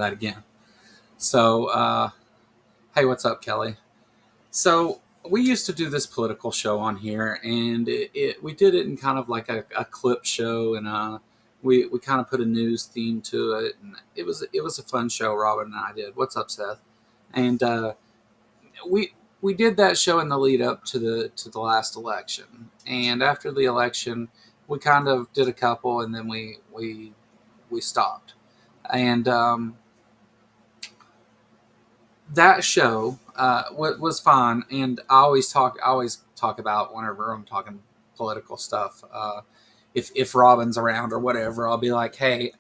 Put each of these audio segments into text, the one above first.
that again. So, hey, what's up, Kelly? So we used to do this political show on here, and we did it in kind of like a clip show, and we kind of put a news theme to it, and it was a fun show. Robin and I did. What's up, Seth? And we did that show in the lead up to the last election, and after the election, we kind of did a couple, and then we stopped, and that show was fun, and I always talk about whenever I'm talking political stuff. If Robin's around or whatever, I'll be like, hey,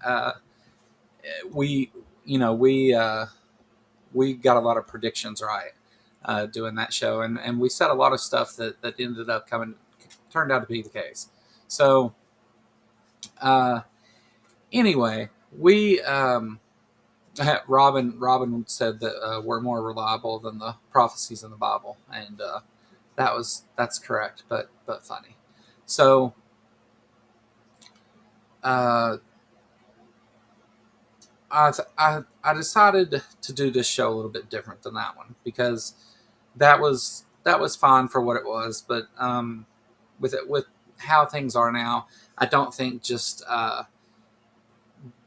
we you know we got a lot of predictions right doing that show, and we said a lot of stuff that ended up turned out to be the case. So uh, anyway, we. Robin said that we're more reliable than the prophecies in the Bible, and that's correct, but funny. So uh, I decided to do this show a little bit different than that one because that was fine for what it was, but with how things are now, I don't think just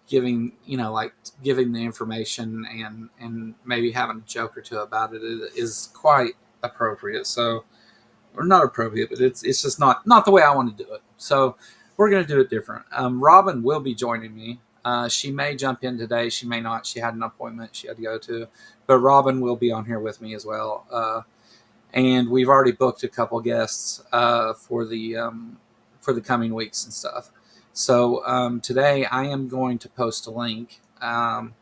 giving like giving the information and maybe having a joke or two about it is quite appropriate. So, or not appropriate, but it's just not the way I want to do it. So we're going to do it different. Robin will be joining me. She may jump in today. She may not. She had an appointment she had to go to, but Robin will be on here with me as well. And we've already booked a couple guests for the coming weeks and stuff. So today I am going to post a link, and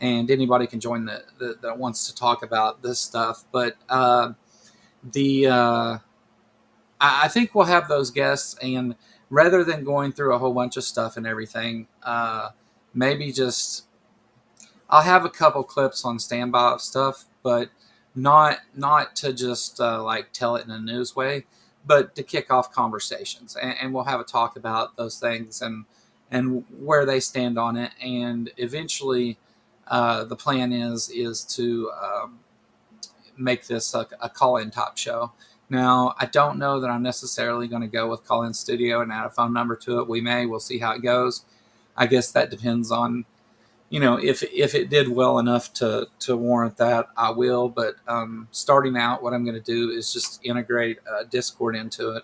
anybody can join that wants to talk about this stuff. But the I think we'll have those guests, and rather than going through a whole bunch of stuff and everything, maybe just I'll have a couple clips on standby of stuff, but not to just like tell it in a news way, but to kick off conversations, and we'll have a talk about those things and where they stand on it, and eventually the plan is to make this a call-in type show. Now, I don't know that I'm necessarily going to go with call-in studio and add a phone number to it. We'll see how it goes. I guess that depends on if it did well enough to warrant that, I will. But starting out, what I'm going to do is just integrate Discord into it,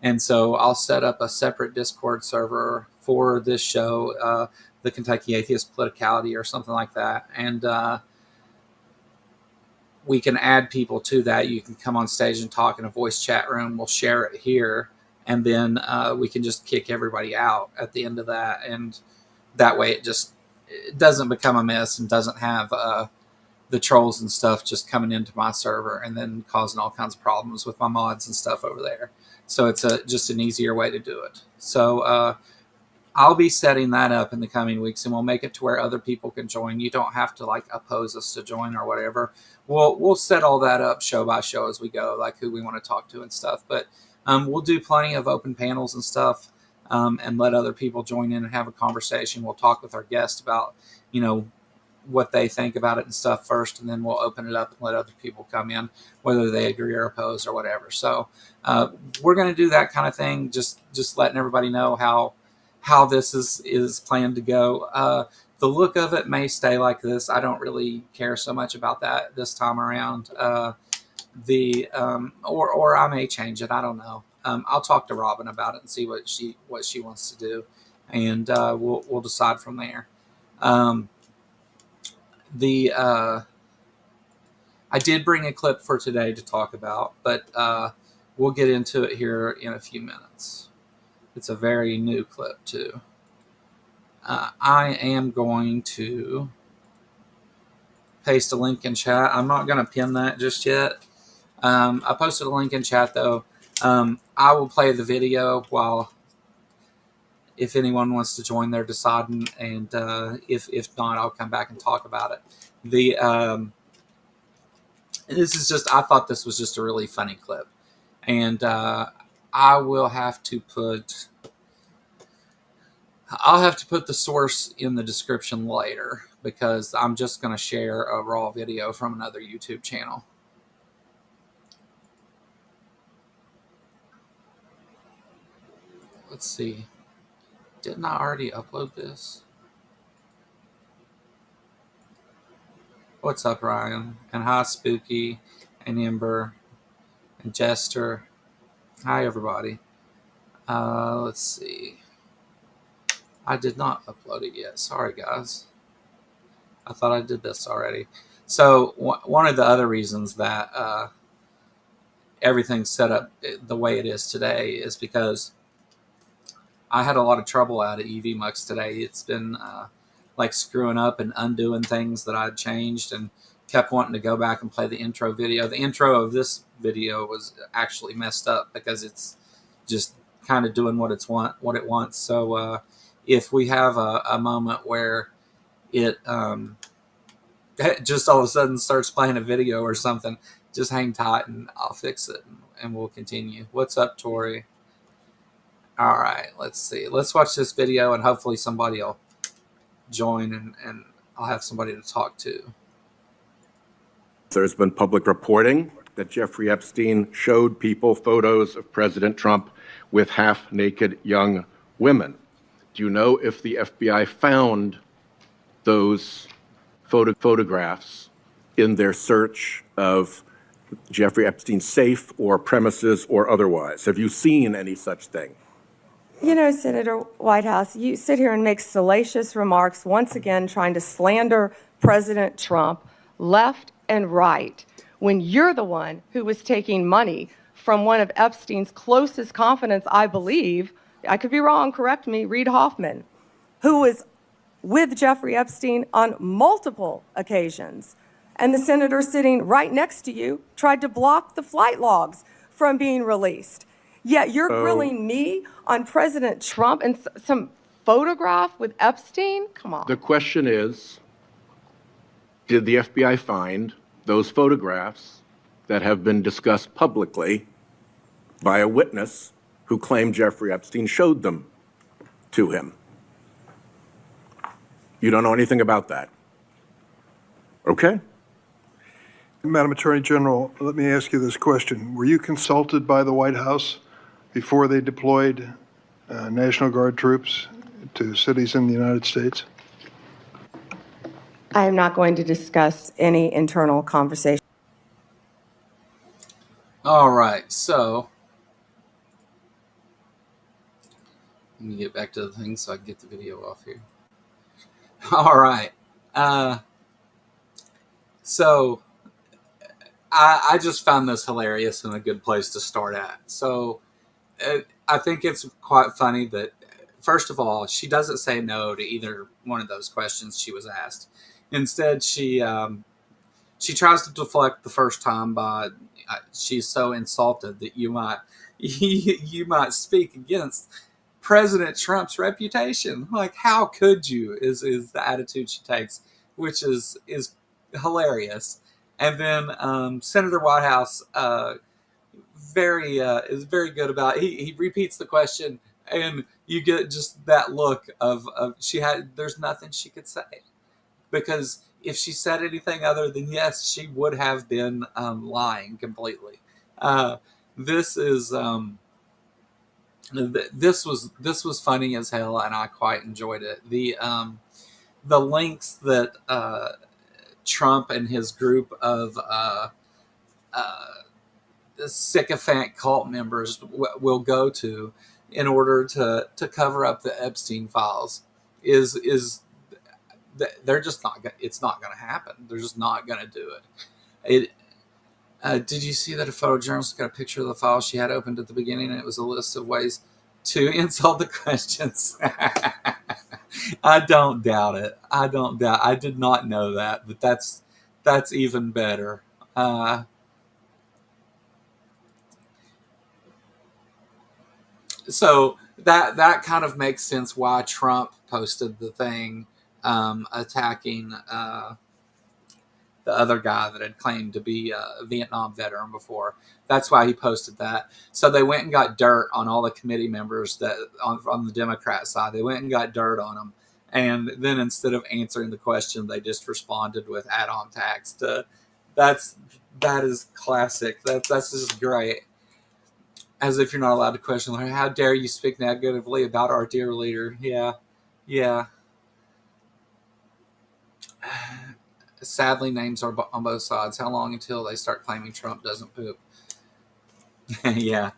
and so I'll set up a separate Discord server for this show, the Kentucky Atheist Politicality or something like that, and we can add people to that. You can come on stage and talk in a voice chat room. We'll share it here, and then we can just kick everybody out at the end of that, and that way it doesn't become a mess and doesn't have the trolls and stuff just coming into my server and then causing all kinds of problems with my mods and stuff over there. So it's just an easier way to do it. So I'll be setting that up in the coming weeks, and we'll make it to where other people can join. You don't have to like oppose us to join or whatever. We'll set all that up show by show as we go, like who we want to talk to and stuff. But we'll do plenty of open panels and stuff. And let other people join in and have a conversation. We'll talk with our guests about, what they think about it and stuff first, and then we'll open it up and let other people come in, whether they agree or oppose or whatever. So we're going to do that kind of thing, just letting everybody know how this is planned to go. The look of it may stay like this. I don't really care so much about that this time around. Or I may change it. I don't know. I'll talk to Robin about it and see what she wants to do, and we'll decide from there. I did bring a clip for today to talk about, but we'll get into it here in a few minutes. It's a very new clip too. I am going to paste a link in chat. I'm not going to pin that just yet. I posted a link in chat though. I will play the video while, if anyone wants to join, they're deciding, and if not, I'll come back and talk about it. I thought this was just a really funny clip, and I'll have to put the source in the description later, because I'm just going to share a raw video from another YouTube channel. Let's see. Didn't I already upload this? What's up, Ryan? And hi, Spooky, and Ember, and Jester. Hi, everybody. Let's see. I did not upload it yet. Sorry, guys. I thought I did this already. So one of the other reasons that everything's set up the way it is today is because I had a lot of trouble out of EV Mux today. It's been like screwing up and undoing things that I'd changed, and kept wanting to go back and play the intro video. The intro of this video was actually messed up because it's just kind of doing what it wants. So if we have a moment where it just all of a sudden starts playing a video or something, just hang tight and I'll fix it, and we'll continue. What's up, Tori? All right, let's see. Let's watch this video, and hopefully somebody will join, and I'll have somebody to talk to. There's been public reporting that Jeffrey Epstein showed people photos of President Trump with half-naked young women. Do you know if the FBI found those photographs in their search of Jeffrey Epstein's safe or premises or otherwise? Have you seen any such thing? You know, Senator Whitehouse, you sit here and make salacious remarks, once again trying to slander President Trump left and right, when you're the one who was taking money from one of Epstein's closest confidants, I believe, I could be wrong, correct me, Reid Hoffman, who was with Jeffrey Epstein on multiple occasions. And the senator sitting right next to you tried to block the flight logs from being released. Yet you're grilling me on President Trump and some photograph with Epstein? Come on. The question is, did the FBI find those photographs that have been discussed publicly by a witness who claimed Jeffrey Epstein showed them to him? You don't know anything about that? Okay. Madam Attorney General, let me ask you this question. Were you consulted by the White House before they deployed National Guard troops to cities in the United States? I am not going to discuss any internal conversation. All right, so let me get back to the thing so I can get the video off here. All right. So I just found this hilarious and a good place to start at. So I think it's quite funny that, first of all, she doesn't say no to either one of those questions she was asked. Instead, she tries to deflect the first time by she's so insulted that you might speak against President Trump's reputation. Like, how could you? Is the attitude she takes, which is hilarious. And then Senator Whitehouse is very good about it. He repeats the question, and you get just that look of there's nothing she could say, because if she said anything other than yes, she would have been lying completely. This was funny as hell, and I quite enjoyed it. The links that Trump and his group of sycophant cult members will go to in order to cover up the Epstein files is they're just not. It's not going to happen. They're just not going to do it. Did you see that a photojournalist got a picture of the file she had opened at the beginning, and it was a list of ways to insult the questions? I don't doubt it. I did not know that, but that's even better. So that kind of makes sense why Trump posted the thing attacking the other guy that had claimed to be a Vietnam veteran before. That's why he posted that. So they went and got dirt on all the committee members that on the Democrat side. They went and got dirt on them, And then instead of answering the question, they just responded with add-on text. That is classic. That's just great. As if you're not allowed to question, like, how dare you speak negatively about our dear leader? Yeah, yeah. Sadly, names are on both sides. How long until they start claiming Trump doesn't poop? Yeah,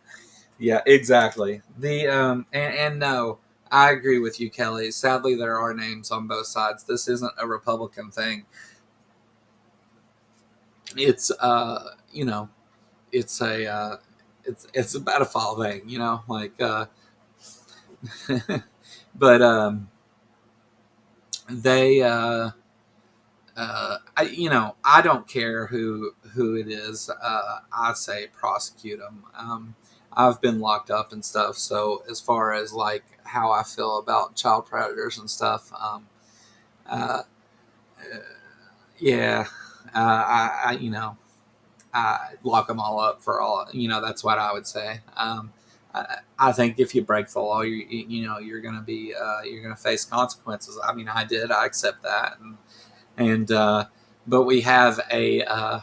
yeah, exactly. And no, I agree with you, Kelly. Sadly, there are names on both sides. This isn't a Republican thing. It's it's a it's a pedophile thing, like but they I don't care who it is. I say prosecute them. I've been locked up and stuff, so as far as like how I feel about child predators and stuff, uh, yeah, I lock them all up for all. That's what I would say. I think if you break the law, you're gonna be you're gonna face consequences. I mean, I did. I accept that, and but we have a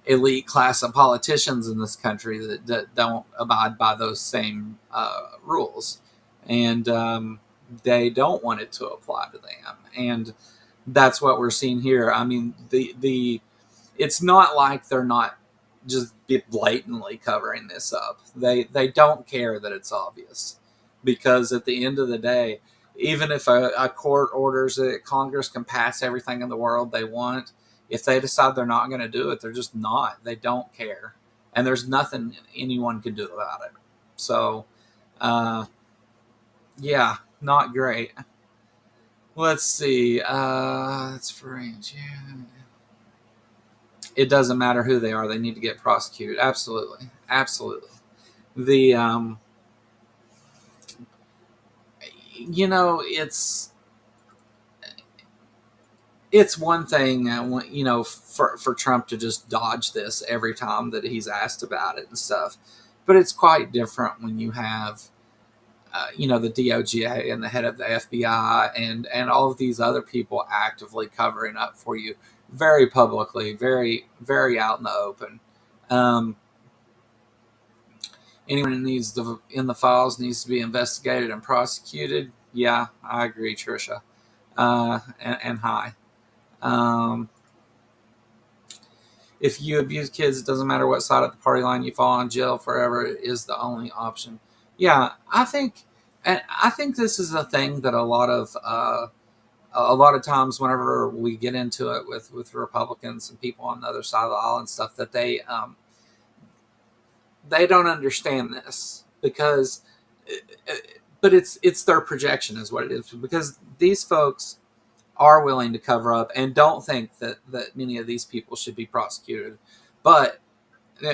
elite class of politicians in this country that don't abide by those same rules, and they don't want it to apply to them, and that's what we're seeing here. I mean, the it's not like they're not just blatantly covering this up. They don't care that it's obvious, because at the end of the day, even if a court orders it, Congress can pass everything in the world they want. If they decide they're not going to do it, they're just not. They don't care, and there's nothing anyone can do about it. So, uh, yeah, not great. Let's see. That's for range. Yeah. It doesn't matter who they are; they need to get prosecuted. Absolutely, absolutely. The it's one thing, for Trump to just dodge this every time that he's asked about it and stuff, but it's quite different when you have the DOJ and the head of the FBI and all of these other people actively covering up for you, very publicly, very very out in the open. Um, Anyone who needs in the files needs to be investigated and prosecuted. Yeah, I agree, Trisha. And hi. Um, if you abuse kids, it doesn't matter what side of the party line you fall on. Jail forever is the only option. Yeah, I think this is a thing that a lot of times whenever we get into it with Republicans and people on the other side of the aisle and stuff, that they don't understand this, because but it's their projection is what it is, because these folks are willing to cover up and don't think that many of these people should be prosecuted, but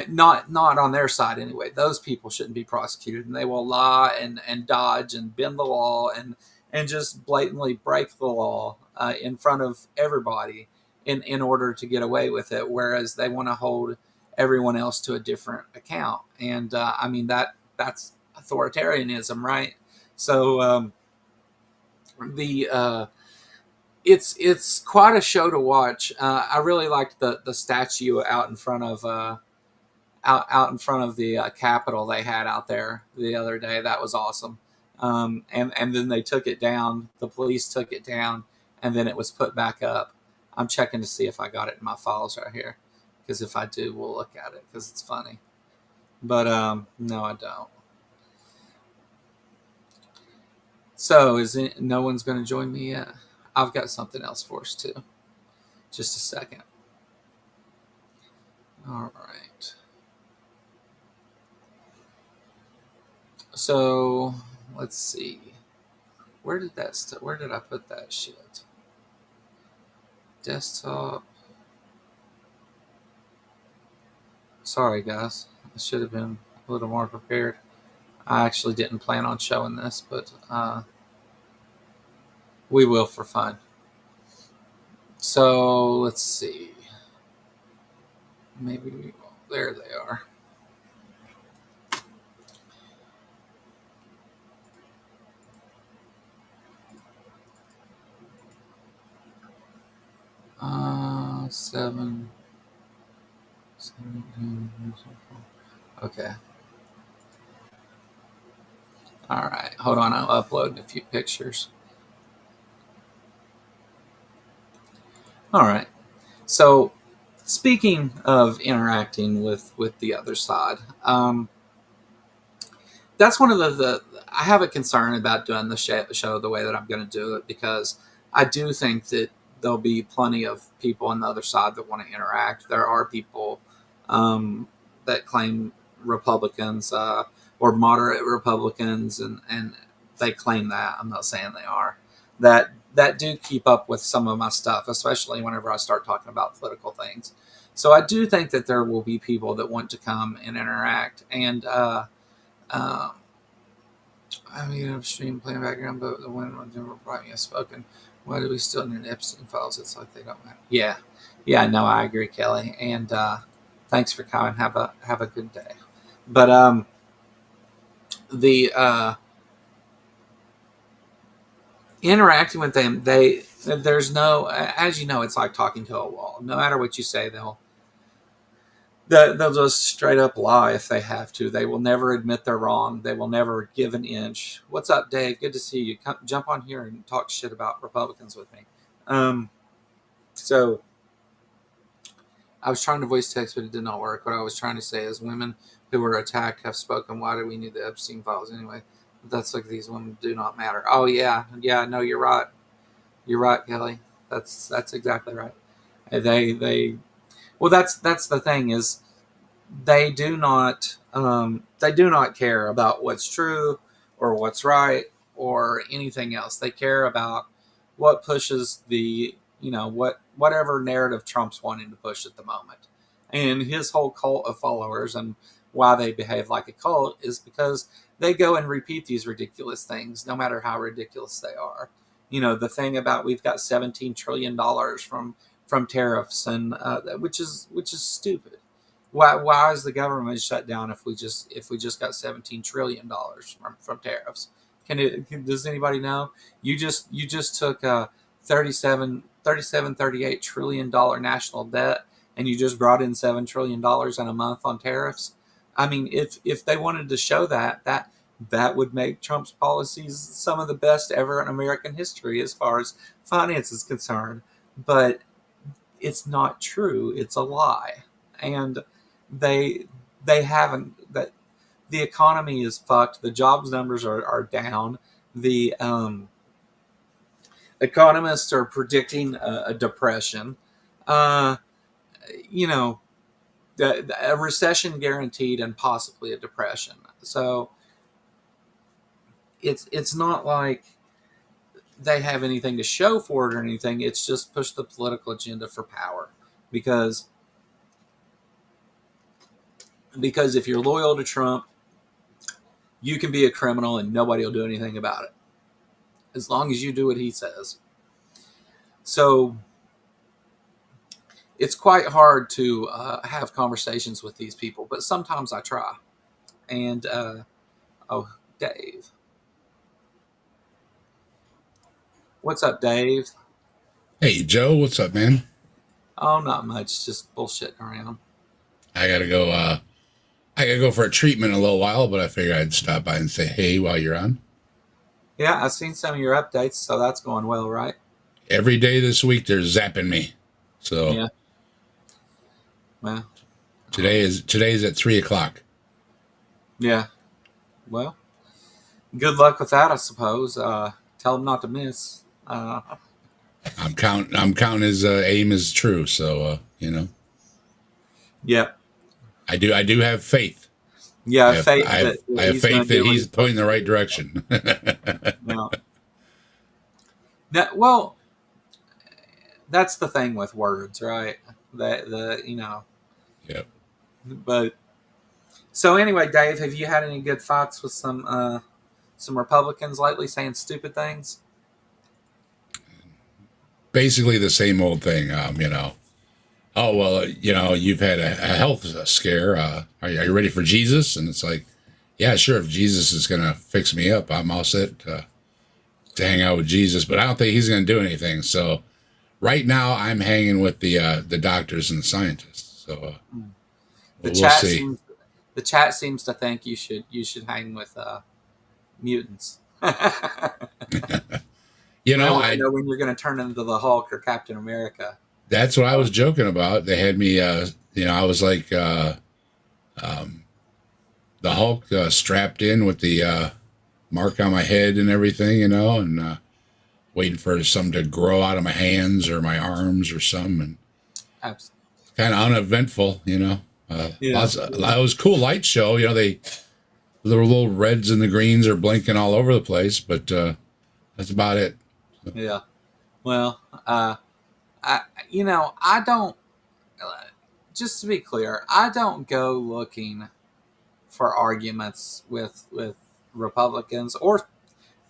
not on their side anyway. Those people shouldn't be prosecuted, and they will lie and dodge and bend the law and just blatantly break the law in front of everybody in order to get away with it, whereas they want to hold everyone else to a different account. And I mean, that's authoritarianism, right? So the it's quite a show to watch. I really liked the statue out in front of out in front of the Capitol they had out there the other day. That was awesome. And then they took it down. The police took it down, and then it was put back up. I'm checking to see if I got it in my files right here, because if I do, we'll look at it because it's funny. But no, I don't. So no one's going to join me yet? I've got something else for us too. Just a second. All right. So let's see. Where did I put that shit? Desktop. Sorry, guys. I should have been a little more prepared. I actually didn't plan on showing this, but we will for fun. So let's see. Maybe there they are. 7, 17. Okay. All right. Hold on. I'm uploading a few pictures. All right. So, speaking of interacting with the other side, that's one of the I have a concern about doing the show the way that I'm going to do it, because I do think that there'll be plenty of people on the other side that want to interact. There are people that claim Republicans or moderate Republicans, and they claim that. I'm not saying they are. That do keep up with some of my stuff, especially whenever I start talking about political things. So I do think that there will be people that want to come and interact. And um, I mean, upstream playing background, but the one never brought me a spoken. Why do we still need Epstein files? It's like they don't matter. Yeah, yeah. No, I agree, Kelly. And thanks for coming. Have a good day. But the interacting with them, there's no, as you know, it's like talking to a wall. No matter what you say, they'll just straight up lie if they have to. They will never admit they're wrong. They will never give an inch. What's up, Dave? Good to see you. Come, jump on here and talk shit about Republicans with me. So I was trying to voice text, but it did not work. What I was trying to say is women who were attacked have spoken. Why do we need the Epstein files anyway? That's like these women do not matter. Oh, yeah. Yeah, no, you're right. You're right, Kelly. That's exactly right. Well, that's the thing is they do not care about what's true or what's right or anything else. They care about what pushes the whatever narrative Trump's wanting to push at the moment. And his whole cult of followers, and why they behave like a cult, is because they go and repeat these ridiculous things, no matter how ridiculous they are. The thing about we've got $17 trillion from tariffs, and which is stupid. Why is the government shut down if we just got $17 trillion from tariffs? Does anybody know? You just took a 38 trillion dollar national debt, and you just brought in $7 trillion in a month on tariffs. I mean, if they wanted to show that would make Trump's policies some of the best ever in American history as far as finance is concerned. But it's not true. It's a lie. And they haven't, that the economy is fucked. The jobs numbers are down. The economists are predicting a depression. Uh, a recession guaranteed, and possibly a depression. So it's not like they have anything to show for it or anything. It's just push the political agenda for power, because if you're loyal to Trump, you can be a criminal and nobody will do anything about it as long as you do what he says. So it's quite hard to have conversations with these people, but sometimes I try. And oh, Dave, what's up, Dave? Hey, Joe, what's up, man? Oh, not much, just bullshitting around. I gotta go. I gotta go for a treatment in a little while, but I figured I'd stop by and say hey while you're on. Yeah, I've seen some of your updates, so that's going well, right? Every day this week, they're zapping me. So Yeah. Well, today's at 3:00. yeah. Well, good luck with that, I suppose. Tell them not to miss. I'm counting his aim is true. So Yeah. I do have faith. Yeah, I have he's faith gonna that do what he's pointing the right direction. No. Well, that's the thing with words, right? Yep. But so anyway, Dave, have you had any good thoughts with some Republicans lately saying stupid things? Basically the same old thing. Oh well, you've had a health scare. Are you ready for Jesus? And it's like, yeah, sure. If Jesus is gonna fix me up, I'm all set to hang out with Jesus. But I don't think he's gonna do anything. So right now I'm hanging with the doctors and the scientists. So The we'll chat see. seems the chat seems to think you should hang with mutants. You They know, want to know when you're going to turn into the Hulk or Captain America. that's what I was joking about. They had me, I was like the Hulk strapped in with the mark on my head and everything, and waiting for something to grow out of my hands or my arms or something. And Absolutely. kind of uneventful, Yeah. Lots of, it was a cool light show. The little reds and the greens are blinking all over the place, but that's about it. Yeah. Well, I don't. Just to be clear, I don't go looking for arguments with Republicans or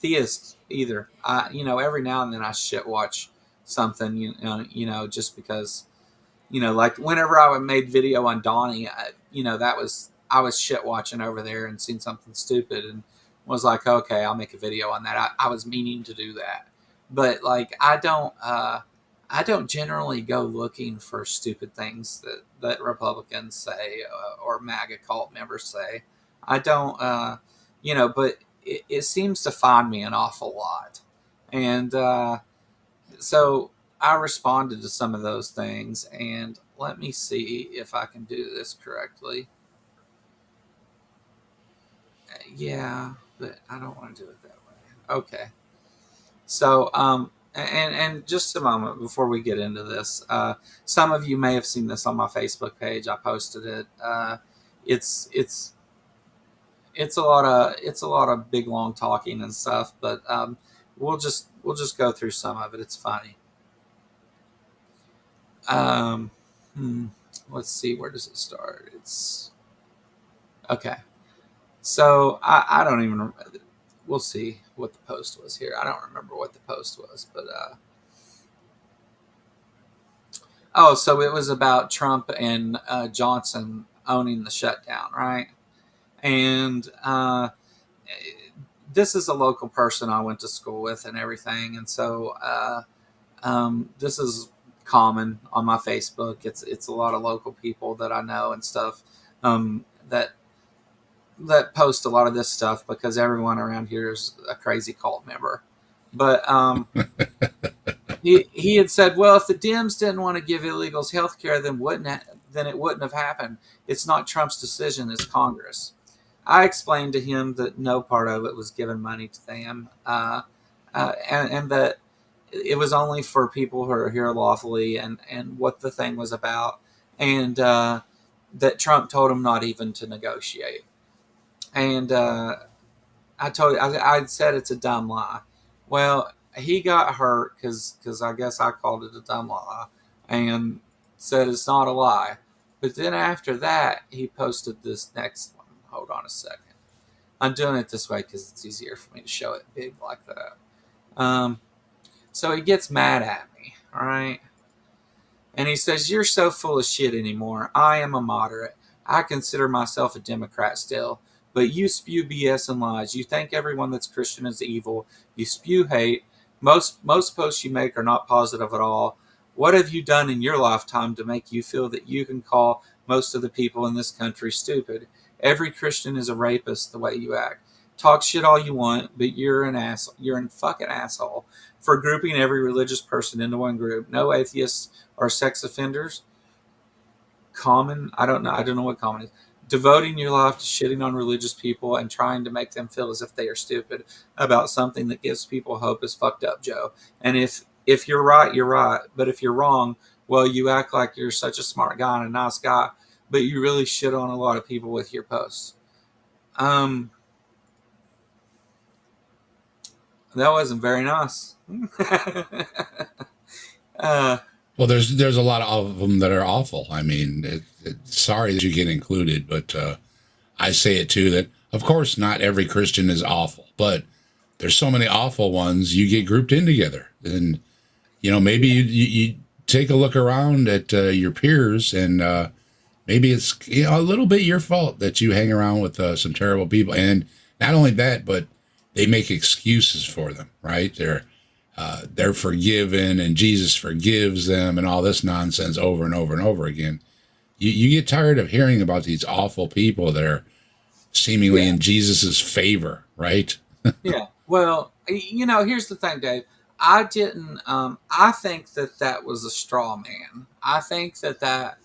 theists either. Every now and then I shit watch something, just because, like whenever I made video on Donnie, I was shit watching over there and seen something stupid and was like, okay, I'll make a video on that. I was meaning to do that, but like I don't generally go looking for stupid things that Republicans say or MAGA cult members say. I don't, but it seems to find me an awful lot. And so I responded to some of those things. And let me see if I can do this correctly. Yeah, but I don't want to do it that way. Okay. So, and just a moment before we get into this, some of you may have seen this on my Facebook page. I posted it. It's it's a lot of big long talking and stuff, but we'll just go through some of it. It's funny. Um, hmm, let's see, where does it start? It's okay. So I don't even. We'll see what the post was here. I don't remember what the post was, but oh, so it was about Trump and Johnson owning the shutdown, right? And this is a local person I went to school with and everything, and so this is common on my Facebook. It's a lot of local people that I know and stuff that post a lot of this stuff because everyone around here is a crazy cult member. But he had said, well, if the Dems didn't want to give illegals health care, then it wouldn't have happened. It's not Trump's decision, it's Congress. I explained to him that no part of it was giving money to them, and that it was only for people who are here lawfully, and what the thing was about, and that Trump told him not even to negotiate. And I said it's a dumb lie. Well, he got hurt because I guess I called it a dumb lie and said it's not a lie. But then after that, he posted this next one. Hold on a second. I'm doing it this way because it's easier for me to show it big like that. So he gets mad at me, all right? And he says, you're so full of shit anymore. I am a moderate. I consider myself a Democrat still. But you spew BS and lies. You think everyone that's Christian is evil. You spew hate. Most posts you make are not positive at all. What have you done in your lifetime to make you feel that you can call most of the people in this country stupid? Every Christian is a rapist the way you act. Talk shit all you want, but you're an asshole. You're a fucking asshole for grouping every religious person into one group. No atheists or sex offenders. Common. I don't know what common is. Devoting your life to shitting on religious people and trying to make them feel as if they are stupid about something that gives people hope is fucked up, Joe. And if you're right, you're right. But if you're wrong, well, you act like you're such a smart guy and a nice guy, but you really shit on a lot of people with your posts. That wasn't very nice. Well, there's a lot of them that are awful. I mean, sorry that you get included, but I say it too that of course not every Christian is awful, but there's so many awful ones. You get grouped in together, and maybe you take a look around at your peers, and maybe it's a little bit your fault that you hang around with some terrible people, and not only that, but they make excuses for them, right? they're forgiven and Jesus forgives them and all this nonsense over and over and over again. You get tired of hearing about these awful people that are seemingly in Jesus's favor, right? Yeah. Well, here's the thing, Dave. I didn't. I think that was a straw man. I think that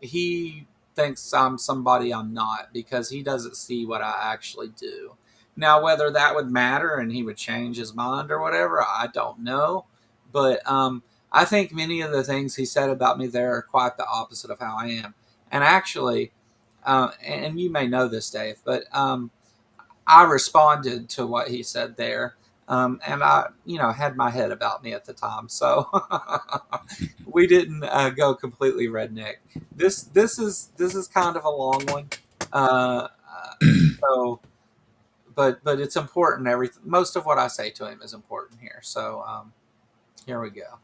he thinks I'm somebody I'm not because he doesn't see what I actually do. Now, whether that would matter and he would change his mind or whatever, I don't know. But I think many of the things he said about me there are quite the opposite of how I am. And actually, and you may know this, Dave, but I responded to what he said there. And I, had my head about me at the time, so we didn't go completely redneck. This is kind of a long one, uh, so but it's important. Everything, most of what I say to him is important here. So here we go.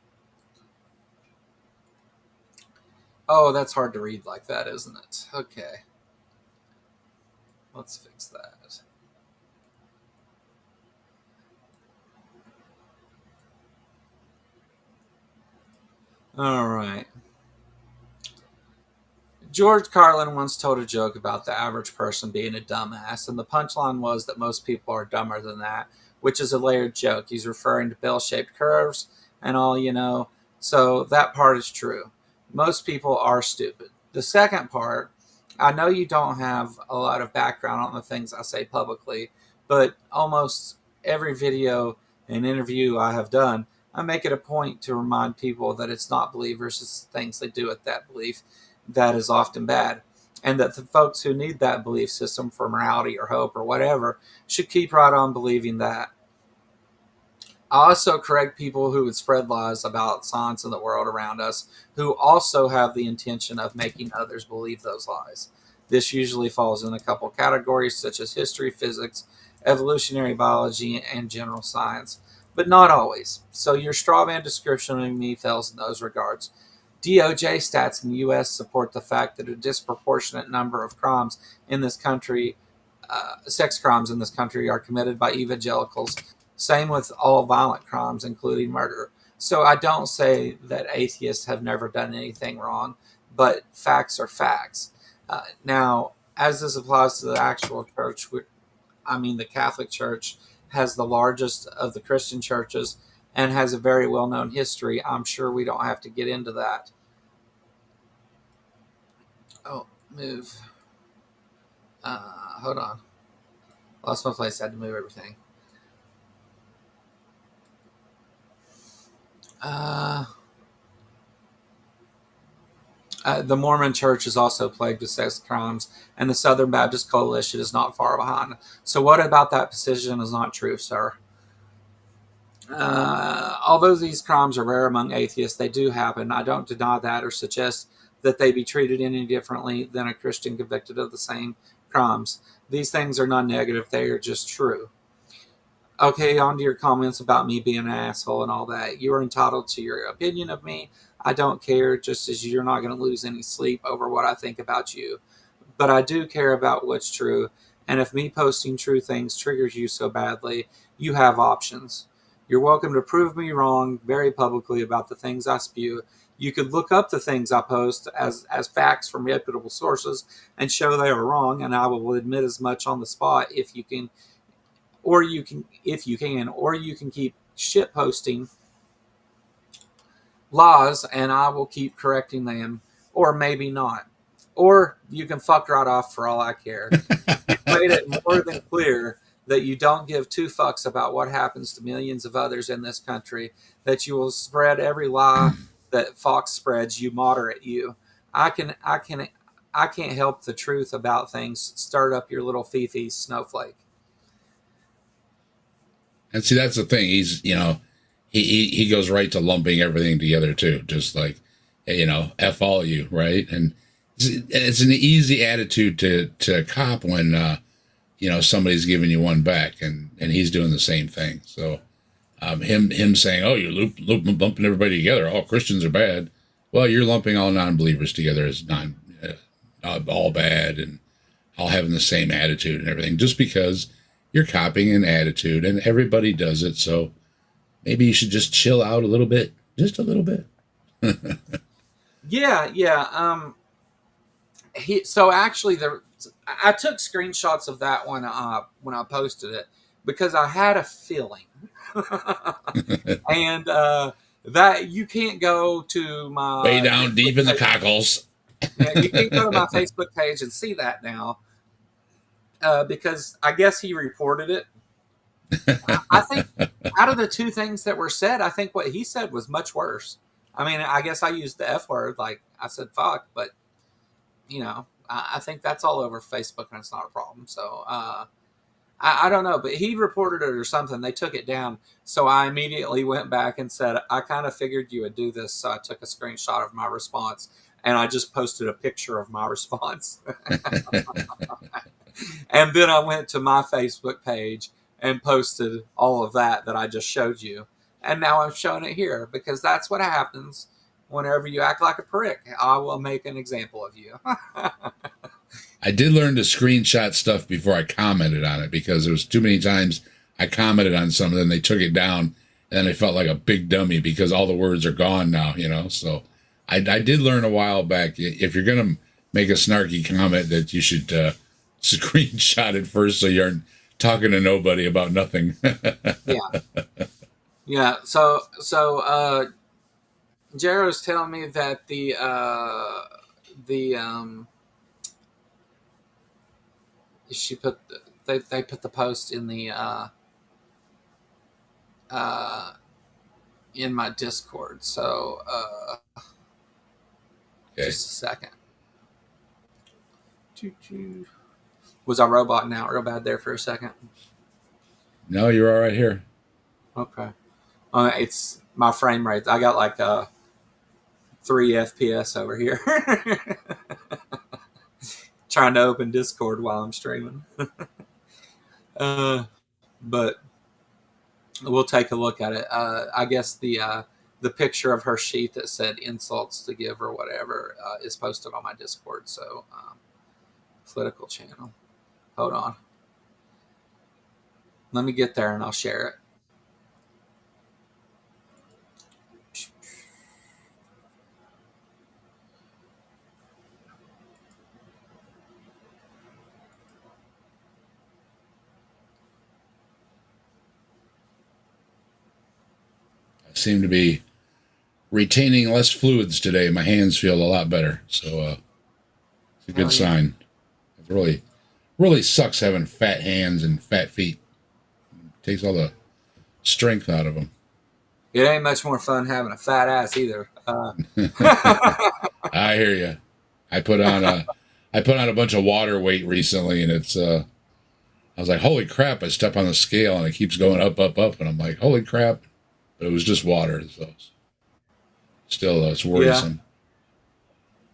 Oh, that's hard to read like that, isn't it? Okay, let's fix that. All right. George Carlin once told a joke about the average person being a dumbass, and the punchline was that most people are dumber than that, which is a layered joke. He's referring to bell shaped curves and all, So that part is true. Most people are stupid. The second part, I know you don't have a lot of background on the things I say publicly, but almost every video and interview I have done, I make it a point to remind people that it's not believers, it's the things they do with that belief that is often bad, and that the folks who need that belief system for morality or hope or whatever should keep right on believing that. I also correct people who would spread lies about science and the world around us, who also have the intention of making others believe those lies. This usually falls in a couple categories such as history, physics, evolutionary biology, and general science, but not always. So your straw man description of me fails in those regards. DOJ stats in the U.S. support the fact that a disproportionate number of crimes in this country, sex crimes in this country, are committed by evangelicals. Same with all violent crimes, including murder. So I don't say that atheists have never done anything wrong, but facts are facts. Now, as this applies to the actual church, the Catholic Church has the largest of the Christian churches and has a very well-known history. I'm sure we don't have to get into that. Oh, move. Hold on. Lost my place. I had to move everything. The Mormon Church is also plagued with sex crimes, and the Southern Baptist Coalition is not far behind. So what about that position is not true, sir? Although these crimes are rare among atheists, they do happen. I don't deny that or suggest that they be treated any differently than a Christian convicted of the same crimes. These things are not negative, they are just true. Okay, on to your comments about me being an asshole and all that. You are entitled to your opinion of me. I don't care, just as you're not going to lose any sleep over what I think about you. But I do care about what's true, and if me posting true things triggers you so badly, you have options. You're welcome to prove me wrong very publicly about the things I spew. You could look up the things I post as facts from reputable sources and show they are wrong, and I will admit as much on the spot if you can, or you can keep shit posting lies and I will keep correcting them, or maybe not. Or you can fuck right off for all I care. You've made it more than clear that you don't give two fucks about what happens to millions of others in this country, that you will spread every lie that Fox spreads, you moderate you. I can't help the truth about things stirred up your little fifi snowflake. And see, that's the thing. He's, he goes right to lumping everything together too. Just like, F all you, right? And it's an easy attitude to cop when, somebody's giving you one back, and he's doing the same thing. So, him saying, "Oh, you're lumping everybody together. All Christians are bad." Well, you're lumping all non-believers together as all bad and all having the same attitude and everything, just because you're copying an attitude and everybody does it. So maybe you should just chill out a little bit, just a little bit. Yeah. So actually, I took screenshots of that one when I posted it because I had a feeling, and that you can't go to Way my down Facebook deep in the page. cockles. Yeah, you can't go to my Facebook page and see that now because I guess he reported it. I think out of the two things that were said, I think what he said was much worse. I mean, I guess I used the F word, like I said, fuck, but I think that's all over Facebook and it's not a problem. So I don't know, but he reported it or something. They took it down. So I immediately went back and said, I kind of figured you would do this. So I took a screenshot of my response and I just posted a picture of my response. And then I went to my Facebook page and posted all of that I just showed you. And now I'm showing it here because that's what happens whenever you act like a prick. I will make an example of you. I did learn to screenshot stuff before I commented on it because there was too many times I commented on something and they took it down and then I felt like a big dummy because all the words are gone now, So I did learn a while back if you're going to make a snarky comment that you should screenshot it first so you aren't talking to nobody about nothing. Yeah. So Jaro's telling me that she put they put the post in the in my Discord. So Okay. just a second. Was our robot now real bad there for a second? No, you're all right here. Okay. It's my frame rate. I got like 3 FPS over here. Trying to open Discord while I'm streaming. But we'll take a look at it. I guess the picture of her sheet that said insults to give or whatever is posted on my Discord. So political channel. Hold on. Let me get there and I'll share it. I seem to be retaining less fluids today. My hands feel a lot better. So it's a good sign. It really sucks having fat hands and fat feet. It takes all the strength out of them. It ain't much more fun having a fat ass either. I hear you. I put on a bunch of water weight recently, and it's I was like, holy crap! I step on the scale, and it keeps going up, up, up, and I'm like, holy crap! But it was just water, so still it's worrisome.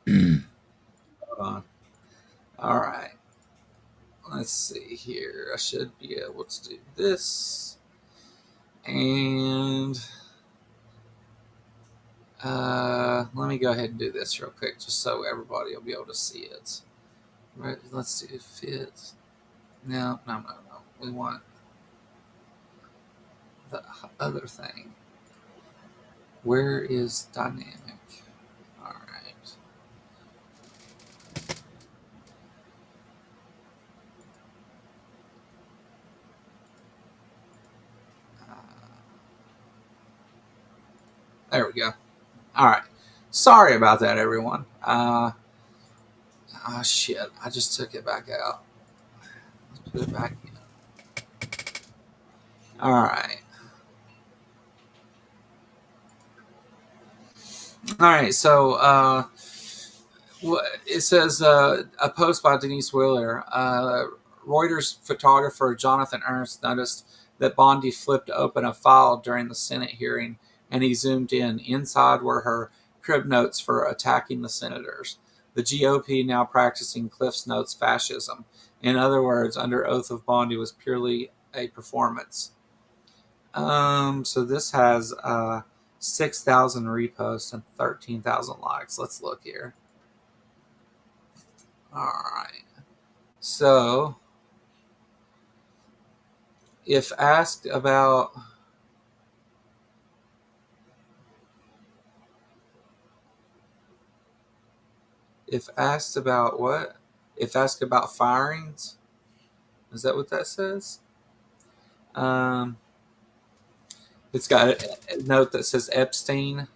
Yeah. Hold on. All right. Let's see here. I should be able to do this. And let me go ahead and do this real quick just so everybody will be able to see it. Right, let's do fit. No. We want the other thing. Where is dynamic? All right. There we go. All right. Sorry about that, everyone. Shit. I just took it back out. Let's put it back in. All right. All right. So it says a post by Denise Wheeler. Reuters photographer Jonathan Ernst noticed that Bondi flipped open a file during the Senate hearing and he zoomed in. Inside were her crib notes for attacking the senators. The GOP now practicing Cliff's Notes fascism. In other words, under oath of Bondi was purely a performance. So this has 6,000 reposts and 13,000 likes. Let's look here. All right. So if asked about If asked about what? If asked about firings, is that what that says? Um, it's got a note that says Epstein.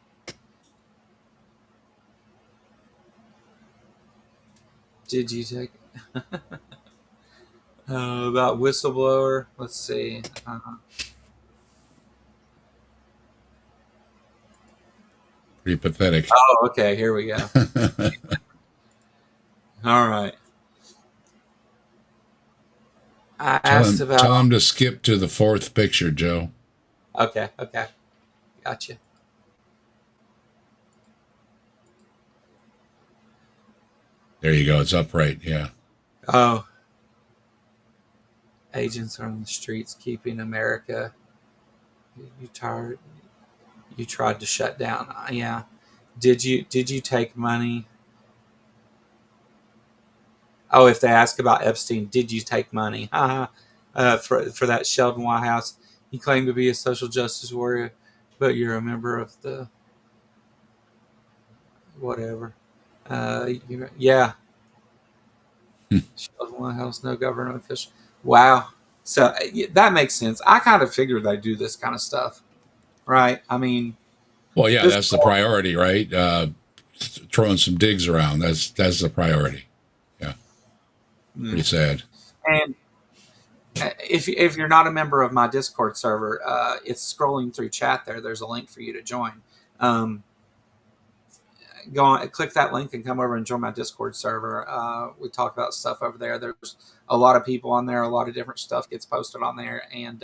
Did you take about whistleblower? Let's see. Pretty pathetic. Oh, okay. Here we go. All right. I asked about. Tell him to skip to the fourth picture, Joe. Okay. Okay. Gotcha. There you go. It's upright. Yeah. Oh, agents are on the streets keeping America. You tired? You tried to shut down. Yeah. Did you take money? Oh, if they ask about Epstein, did you take money? For that Sheldon Whitehouse, he claimed to be a social justice warrior, but you're a member of the whatever. Yeah, Sheldon Whitehouse, no government official. Wow. So that makes sense. I kind of figured they do this kind of stuff, right? I mean, Well, yeah, this. that's the priority, right? Throwing some digs around. That's the priority. Yeah. Pretty sad. And if you're not a member of my Discord server, it's scrolling through chat there. There's a link for you to join. Go on, click that link and come over and join my Discord server. We talk about stuff over there. There's a lot of people on there. A lot of different stuff gets posted on there, and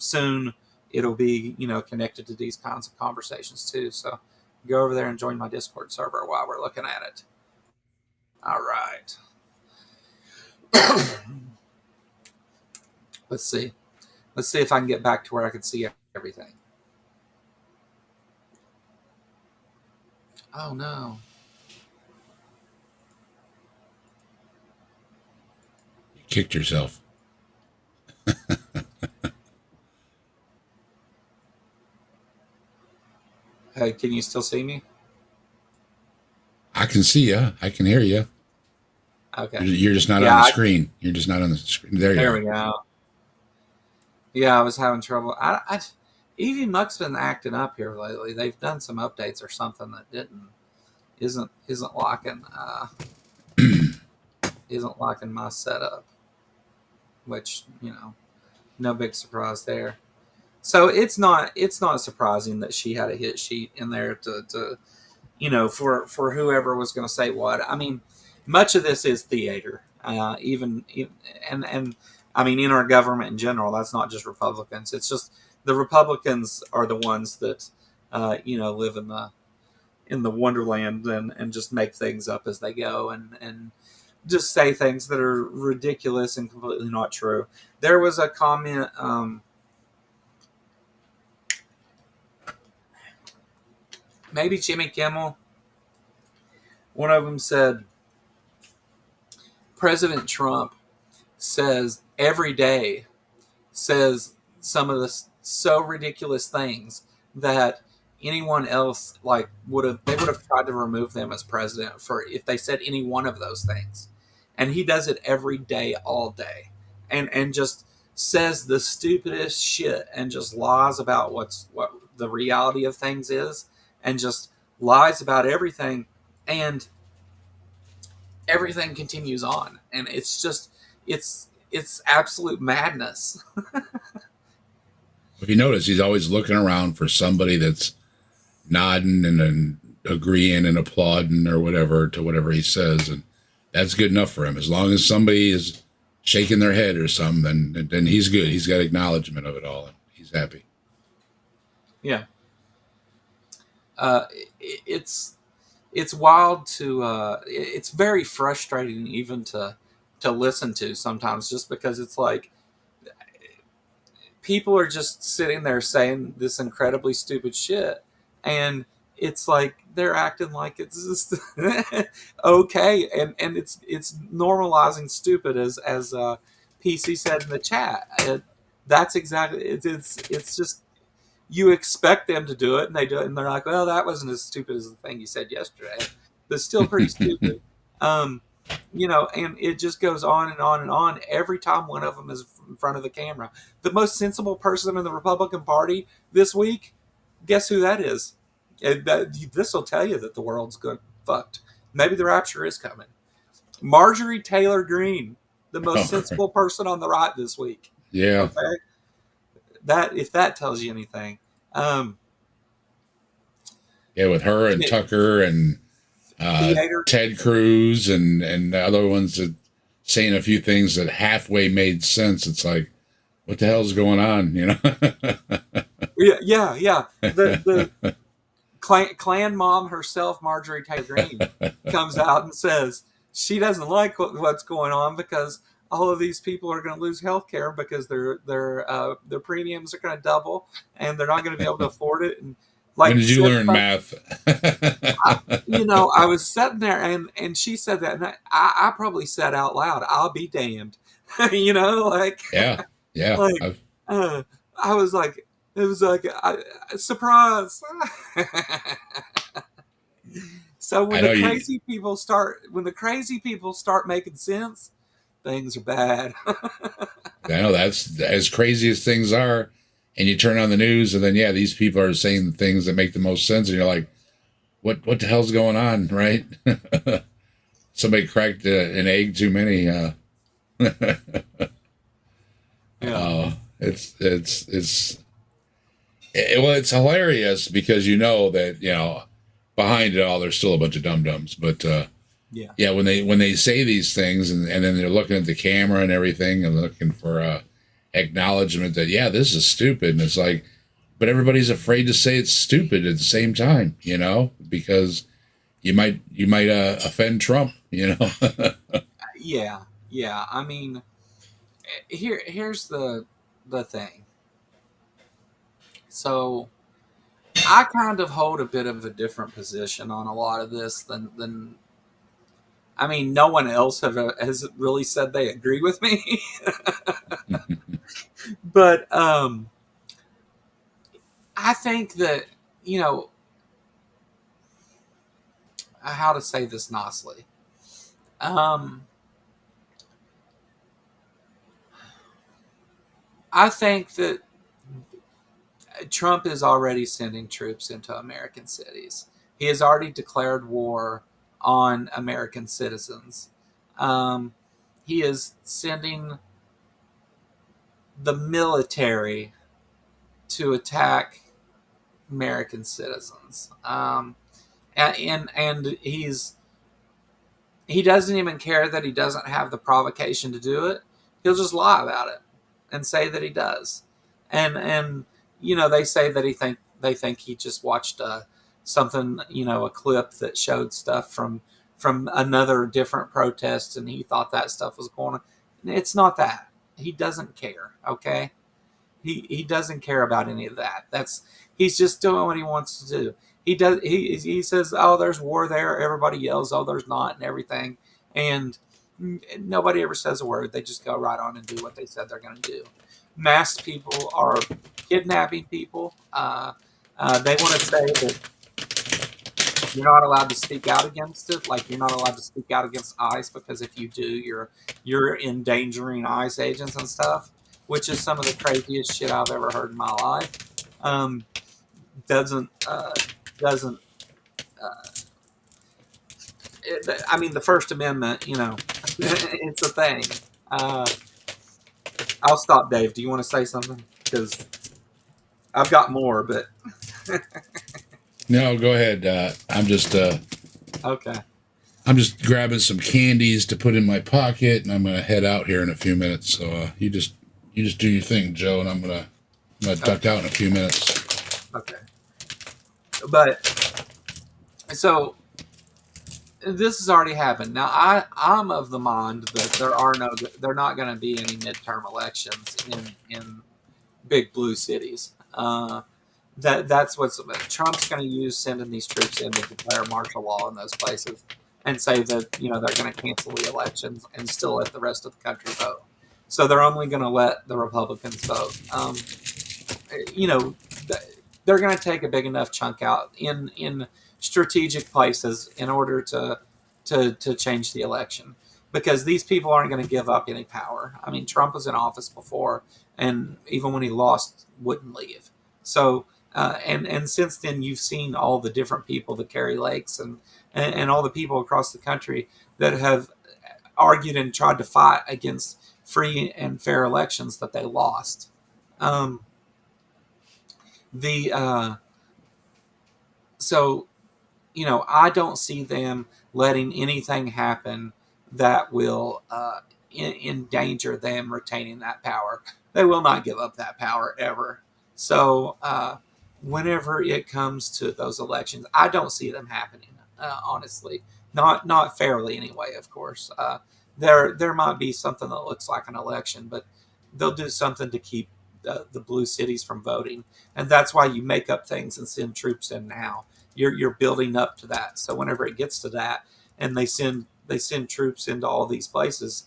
soon it'll be connected to these kinds of conversations too. So go over there and join my Discord server while we're looking at it. All right. Let's see. Let's see if I can get back to where I can see everything. Oh no. You kicked yourself. Hey, can you still see me? I can see you. I can hear you. Okay. You're just not on the screen. You're just not on the screen. There we go. Yeah, I was having trouble. Evie Muck's been acting up here lately. They've done some updates or something that isn't locking isn't locking my setup, which no big surprise there. So it's not surprising that she had a hit sheet in there to for whoever was going to say what. I mean, much of this is theater, even and I mean in our government in general. That's not just Republicans. It's just the Republicans are the ones that live in the wonderland and just make things up as they go and just say things that are ridiculous and completely not true. There was a comment. Maybe Jimmy Kimmel. One of them said, President Trump says every day says some of the so ridiculous things that anyone else would have tried to remove them as president for if they said any one of those things. And he does it every day, all day, and just says the stupidest shit and just lies about what the reality of things is, and just lies about everything, and everything continues on, and it's just it's absolute madness. If you notice, he's always looking around for somebody that's nodding and agreeing and applauding or whatever to whatever he says, and that's good enough for him. As long as somebody is shaking their head or something, then he's good. He's got acknowledgement of it all, and he's happy. Yeah. It's wild to it's very frustrating even to listen to sometimes, just because it's like people are just sitting there saying this incredibly stupid shit, and it's like they're acting like it's just okay, and it's normalizing stupid, as PC said in the chat. That's exactly it's just you expect them to do it, and they do it, and they're like, well, that wasn't as stupid as the thing you said yesterday. that's still pretty stupid. Um, and it just goes on and on and on. Every time one of them is in front of the camera, the most sensible person in the Republican Party this week, guess who that is? This will tell you that the world's good fucked. Maybe the rapture is coming. Marjorie Taylor Greene, the most sensible person on the right this week. Yeah. Okay, that if that tells you anything. Yeah, with her and Tucker and Ted Cruz and the other ones that saying a few things that halfway made sense. It's like, what the hell's going on? Yeah. The Klan mom herself, Marjorie Taylor Greene, comes out and says she doesn't like what's going on because all of these people are going to lose health care because their premiums are going to double and they're not going to be able to afford it. And when did you learn math? I was sitting there and she said that, and I probably said out loud, "I'll be damned," Yeah. Like, I was like, it was like a surprise. So when the crazy people start making sense, things are bad. I know that's as crazy as things are, and you turn on the news, and then these people are saying things that make the most sense, and you're like, what the hell's going on, right? Somebody cracked an egg too many. It's hilarious because that behind it all there's still a bunch of dum-dums, but when they say these things and then they're looking at the camera and everything and looking for acknowledgement that this is stupid, and it's like, but everybody's afraid to say it's stupid at the same time, because you might offend Trump. Yeah. I mean, here's the thing. So I kind of hold a bit of a different position on a lot of this than I mean, no one else has really said they agree with me. But I think that, how to say this nicely. I think that Trump is already sending troops into American cities. He has already declared war on American citizens. He is sending the military to attack American citizens. And he doesn't even care that he doesn't have the provocation to do it. He'll just lie about it and say that he does. And they say that they think he just watched something, a clip that showed stuff from another different protest, and he thought that stuff was going on. It's not that. He doesn't care. Okay, he doesn't care about any of that. He's just doing what he wants to do. He says, "Oh, there's war there." Everybody yells, "Oh, there's not," and everything, and nobody ever says a word. They just go right on and do what they said they're going to do. Masked people are kidnapping people. They want to say that you're not allowed to speak out against it. Like, you're not allowed to speak out against ICE because if you do, you're endangering ICE agents and stuff, which is some of the craziest shit I've ever heard in my life. I mean, the First Amendment, it's a thing. I'll stop, Dave. Do you want to say something? Because I've got more, but no, go ahead. I'm just okay. I'm just grabbing some candies to put in my pocket, and I'm gonna head out here in a few minutes. So you just do your thing, Joe, and I'm gonna duck out in a few minutes. Okay. But so this has already happened. Now I'm of the mind that there not going to be any midterm elections in big blue cities. That's what's Trump's going to use sending these troops in to declare martial law in those places and say that they're going to cancel the elections and still let the rest of the country vote. So they're only going to let the Republicans vote. They're going to take a big enough chunk out in strategic places in order to change the election, because these people aren't going to give up any power. I mean, Trump was in office before, and even when he lost, wouldn't leave. So, and since then, you've seen all the different people, the Kerry Lakes, and all the people across the country that have argued and tried to fight against free and fair elections that they lost. Um, the So, I don't see them letting anything happen that will endanger them retaining that power. They will not give up that power ever. So, whenever it comes to those elections, I don't see them happening. Honestly, not fairly anyway. Of course, there might be something that looks like an election, but they'll do something to keep the blue cities from voting, and that's why you make up things and send troops in now. You're building up to that. So whenever it gets to that, and they send troops into all these places,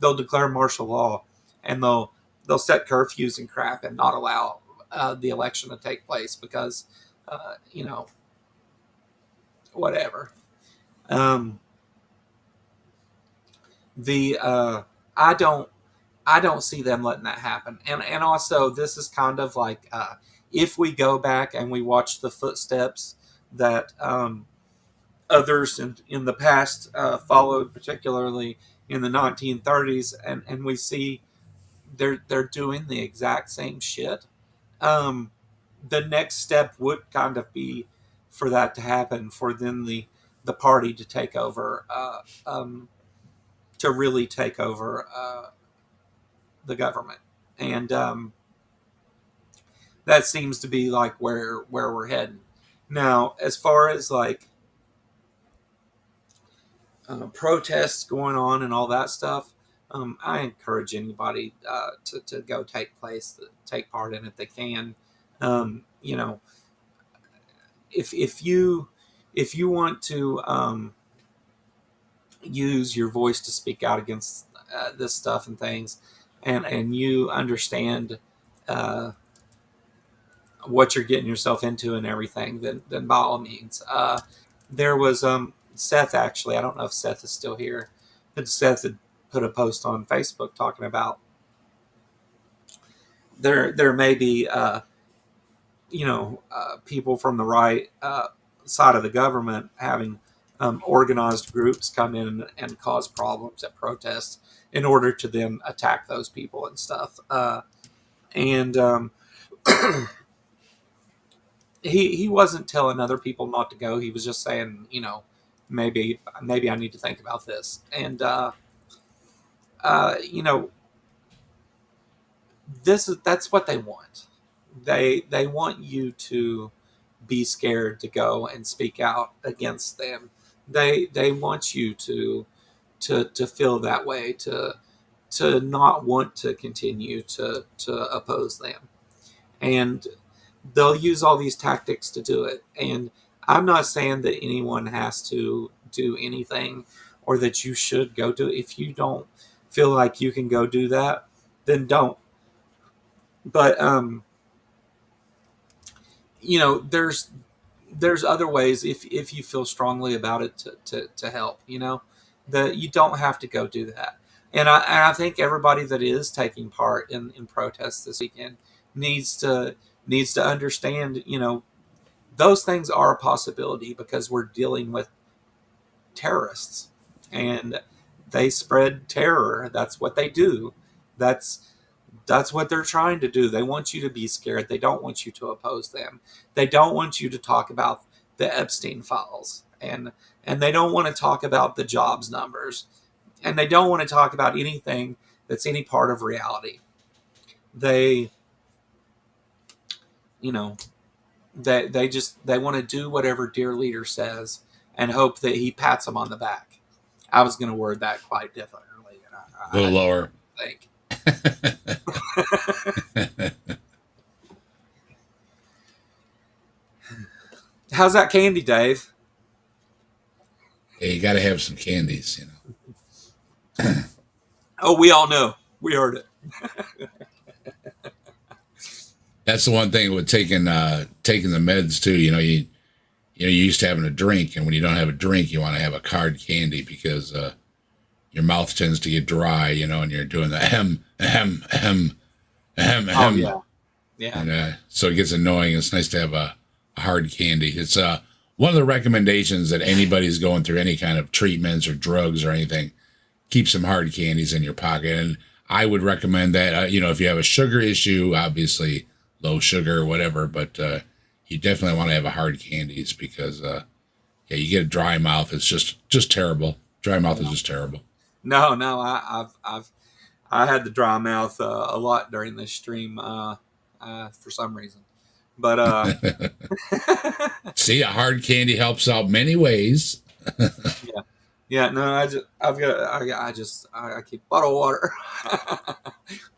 they'll declare martial law, and they'll set curfews and crap, and not allow the election to take place because you know whatever. Um, the I don't see them letting that happen. And also, this is kind of like, if we go back and we watch the footsteps that others in the past followed, particularly in the 1930s, and we see they're doing the exact same shit. Um, the next step would kind of be for that to happen, for then the party to take over, to really take over the government, and that seems to be like where we're heading now. As far as like protests going on and all that stuff, I encourage anybody to go take part in it if they can. You know, if you want to use your voice to speak out against this stuff and things, and you understand what you're getting yourself into and everything, then by all means. There was Seth, actually. I don't know if Seth is still here, but Seth had put a post on Facebook talking about there may be people from the right side of the government having organized groups come in and cause problems at protests in order to then attack those people and stuff. And he wasn't telling other people not to go. He was just saying, maybe I need to think about this. And you know, that's what they want. They want you to be scared to go and speak out against them. They want you to feel that way, to not want to continue to oppose them. And they'll use all these tactics to do it. And I'm not saying that anyone has to do anything, or that you should go do it. If you don't feel like you can go do that, then don't. But there's other ways, if you feel strongly about it, to help. That you don't have to go do that. And I think everybody that is taking part in protests this weekend needs to understand, those things are a possibility, because we're dealing with terrorists, and they spread terror. That's what they do. That's what they're trying to do. They want you to be scared. They don't want you to oppose them. They don't want you to talk about the Epstein files, and they don't want to talk about the jobs numbers, and they don't want to talk about anything that's any part of reality. They you know they want to do whatever dear leader says, and hope that he pats them on the back. I was going to word that quite differently. A little lower. Think. How's that candy, Dave? Hey, you got to have some candies, Oh, we all know. We heard it. That's the one thing with taking the meds too. you're used to having a drink, and when you don't have a drink, you want to have a hard candy because your mouth tends to get dry, and you're doing the ahem, ahem, ahem, ahem, Oh ahem. yeah, yeah. And so it gets annoying. It's nice to have a hard candy. It's one of the recommendations that anybody's going through any kind of treatments or drugs or anything. Keep some hard candies in your pocket. And I would recommend that, if you have a sugar issue, obviously low sugar or whatever, but you definitely want to have a hard candies because, you get a dry mouth. It's just terrible. Dry mouth is just terrible. No, I had the dry mouth a lot during this stream for some reason, but See, a hard candy helps out many ways. yeah, yeah. No, I keep a bottle of water,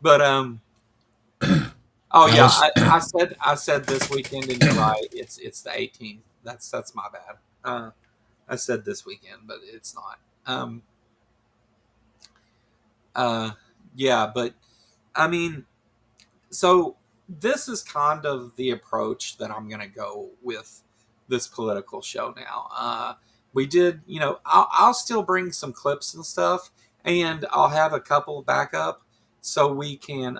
but oh yeah, I said this weekend, and you're right. It's the 18th. That's my bad. I said this weekend, but it's not. Yeah, but I mean, so this is kind of the approach that I'm going to go with this political show now. We did, I'll still bring some clips and stuff, and I'll have a couple backup so we can,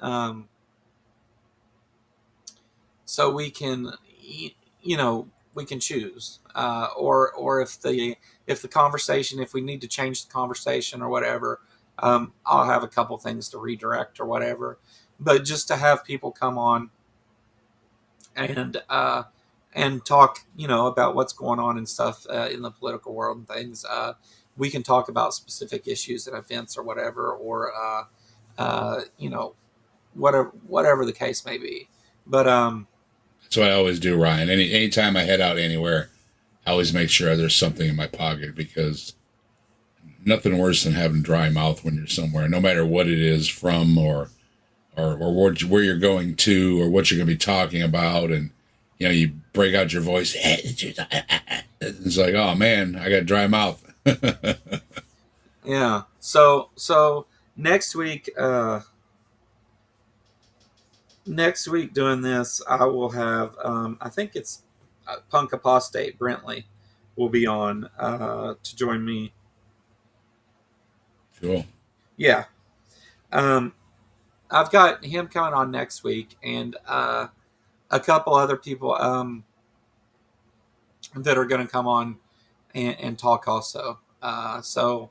we can choose, or if the conversation, if we need to change the conversation or whatever, I'll have a couple things to redirect or whatever. But just to have people come on and talk, about what's going on and stuff in the political world and things. We can talk about specific issues and events or whatever, or whatever the case may be. But that's what I always do, Ryan. Anytime I head out anywhere, I always make sure there's something in my pocket because nothing worse than having dry mouth when you're somewhere, no matter what it is from or where you're going to or what you're going to be talking about. And, you break out your voice. It's like, oh man, I got dry mouth. Yeah. So next week doing this, I will have, I think it's Punk Apostate Brentley will be on to join me. Cool. Yeah. I've got him coming on next week, and a couple other people that are going to come on and talk also. So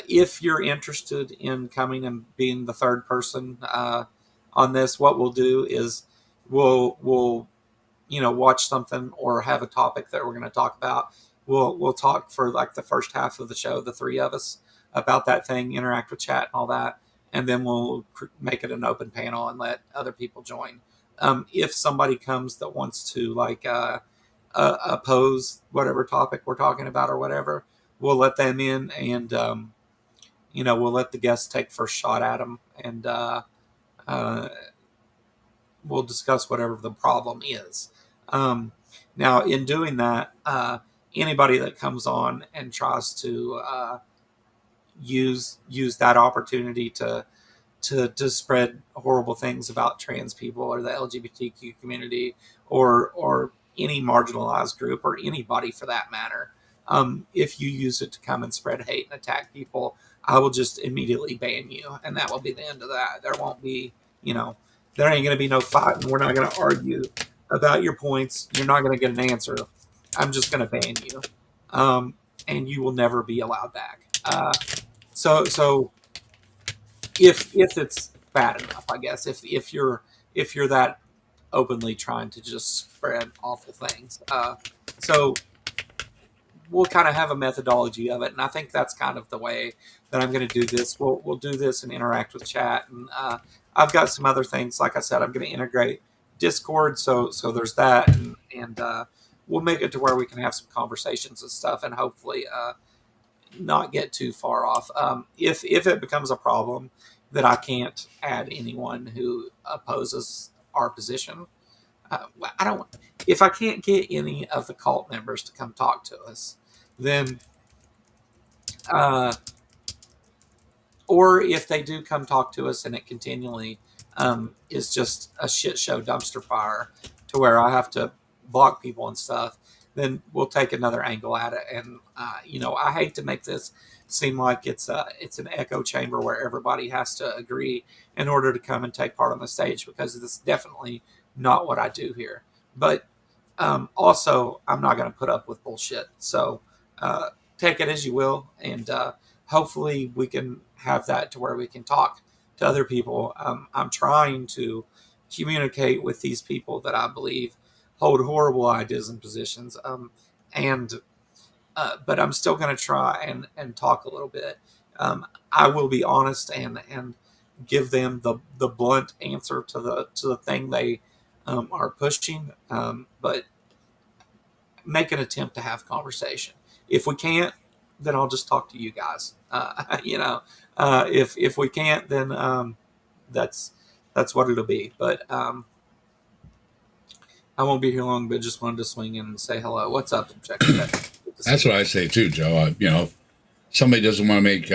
if you're interested in coming and being the third person on this, what we'll do is we'll watch something or have a topic that we're going to talk about. We'll talk for like the first half of the show, the three of us, about that thing, interact with chat and all that, and then we'll make it an open panel and let other people join. If somebody comes that wants to oppose whatever topic we're talking about or whatever, we'll let them in, and we'll let the guests take first shot at them, and we'll discuss whatever the problem is. Now, in doing that, anybody that comes on and tries to use that opportunity to spread horrible things about trans people or the LGBTQ community or any marginalized group or anybody for that matter, if you use it to come and spread hate and attack people, I will just immediately ban you, and that will be the end of that. There won't be, there ain't going to be no fight, and we're not going to argue about your points. You're not going to get an answer. I'm just going to ban you, and you will never be allowed back. So if it's bad enough, I guess, if you're that openly trying to just spread awful things, so we'll kind of have a methodology of it, and I think that's kind of the way that I'm going to do this. We'll do this and interact with chat, and I've got some other things. Like I said, I'm going to integrate Discord, so there's that, and we'll make it to where we can have some conversations and stuff, and hopefully not get too far off. If it becomes a problem that I can't add anyone who opposes our position, I don't. If I can't get any of the cult members to come talk to us, then, or if they do come talk to us and it continually is just a shit show dumpster fire to where I have to block people and stuff, then we'll take another angle at it. And I hate to make this seem like it's an echo chamber where everybody has to agree in order to come and take part on the stage, because it's definitely not what I do here. But also, I'm not going to put up with bullshit. So take it as you will, and hopefully we can have that to where we can talk to other people. I'm trying to communicate with these people that I believe hold horrible ideas and positions, and but I'm still going to try and talk a little bit. I will be honest and give them the blunt answer to the thing they are pushing, but make an attempt to have conversation. If we can't, then I'll just talk to you guys. If we can't, then that's what it'll be. But I won't be here long. But just wanted to swing in and say hello. What's up, Objective? That's what I say too, Joe. If somebody doesn't want to make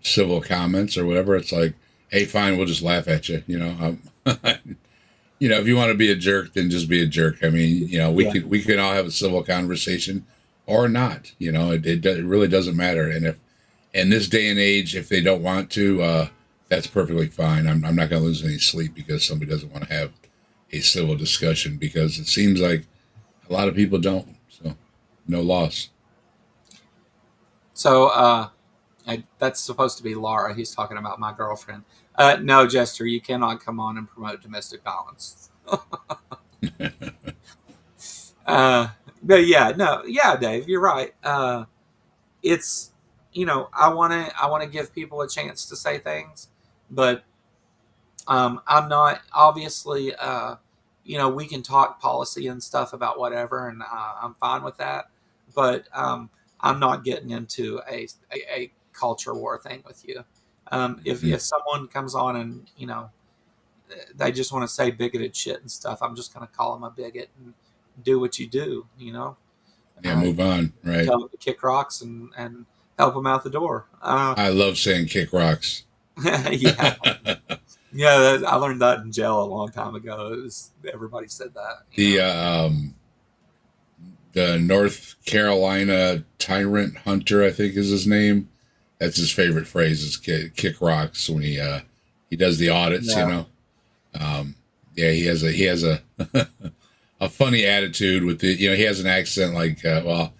civil comments or whatever, it's like, hey, fine, we'll just laugh at you. If you want to be a jerk, then just be a jerk. I mean, we can all have a civil conversation or not. It really doesn't matter. And if in this day and age, if they don't want to, that's perfectly fine. I'm not going to lose any sleep because somebody doesn't want to have a civil discussion, because it seems like a lot of people don't. So no loss. So that's supposed to be Laura. He's talking about my girlfriend. No, Jester, you cannot come on and promote domestic violence. But yeah, Dave, you're right. It's I want to give people a chance to say things, but I'm not obviously. We can talk policy and stuff about whatever, and I'm fine with that. But I'm not getting into a culture war thing with you. If someone comes on and they just want to say bigoted shit and stuff, I'm just going to call them a bigot and do what you do. Move on. Right. Tell them to kick rocks and help them out the door. I love saying kick rocks. Yeah. Yeah, I learned that in jail a long time ago. Everybody said that. The North Carolina tyrant hunter, I think is his name. That's his favorite phrase, is kick rocks, when he does the audits. Yeah. He has a a funny attitude with the, he has an accent like, well,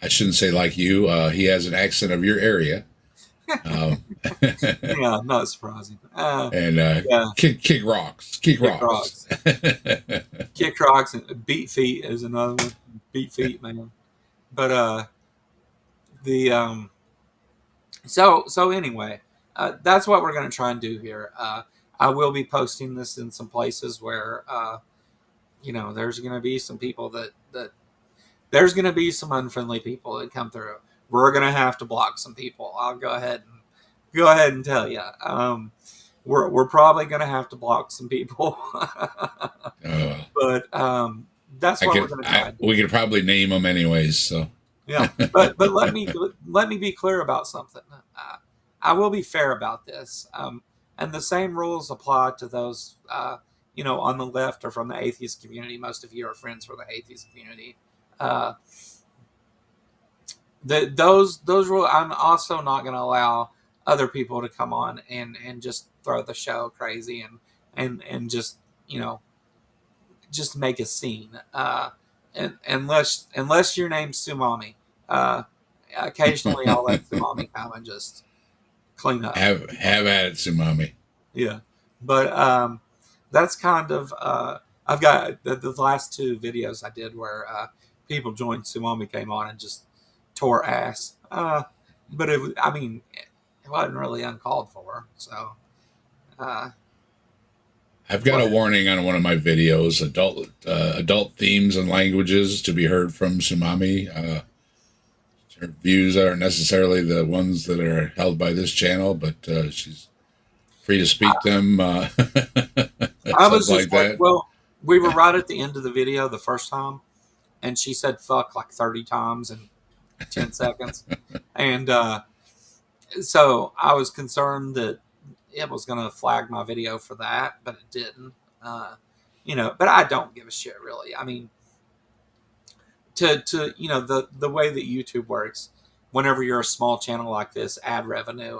I shouldn't say like you. He has an accent of your area. Yeah, not surprising. Kick rocks. Kick rocks. Kick rocks and beat feet is another one. Beat feet, man. But so anyway, that's what we're going to try and do here. I will be posting this in some places where there's going to be some people that there's going to be some unfriendly people that come through. We're going to have to block some people. I'll go ahead and tell you. We're probably going to have to block some people. But that's what we're going to try. We could probably name them anyways. So yeah, but let me be clear about something. I will be fair about this, and the same rules apply to those on the left or from the atheist community. Most of you are friends from the atheist community. Those rules. I'm also not going to allow other people to come on and just throw the show crazy and just just make a scene. And unless your name's Sumami, occasionally I'll let Sumami come and just clean up. Have at it, Sumami. Yeah, but that's kind of I've got the last two videos I did where people joined Sumami came on and just tore ass. But it wasn't really uncalled for. So I've got a warning on one of my videos: adult themes and languages to be heard from Sumami. Her views aren't necessarily the ones that are held by this channel, but she's free to speak them. I was just like, well, we were right at the end of the video the first time, and she said "fuck" like 30 times in 10 seconds, and so I was concerned that it was going to flag my video for that, but it didn't. But I don't give a shit, really. I mean, to the way that YouTube works. Whenever you're a small channel like this, ad revenue.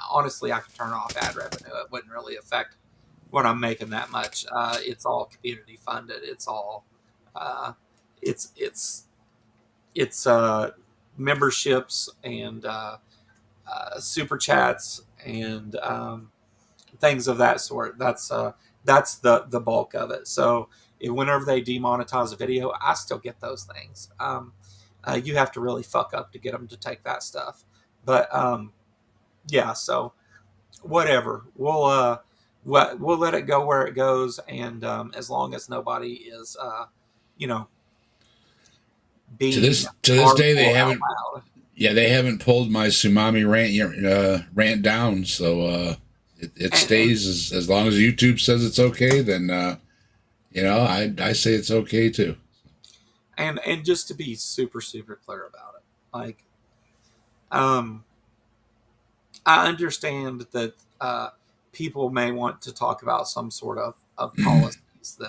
Honestly, I could turn off ad revenue. It wouldn't really affect what I'm making that much. It's all community funded. It's all it's it's memberships and super chats and things of that sort. That's the bulk of it. So whenever they demonetize a video, I still get those things. You have to really fuck up to get them to take that stuff. But yeah, so whatever. We'll let it go where it goes, and as long as nobody is, you know, being To this day, they harmful out haven't. loud. Yeah, they haven't pulled my tsunami rant down, so it And stays as long as YouTube says it's okay. Then I say it's okay too. and just to be super super clear about it, like, um, I understand that people may want to talk about some sort of policies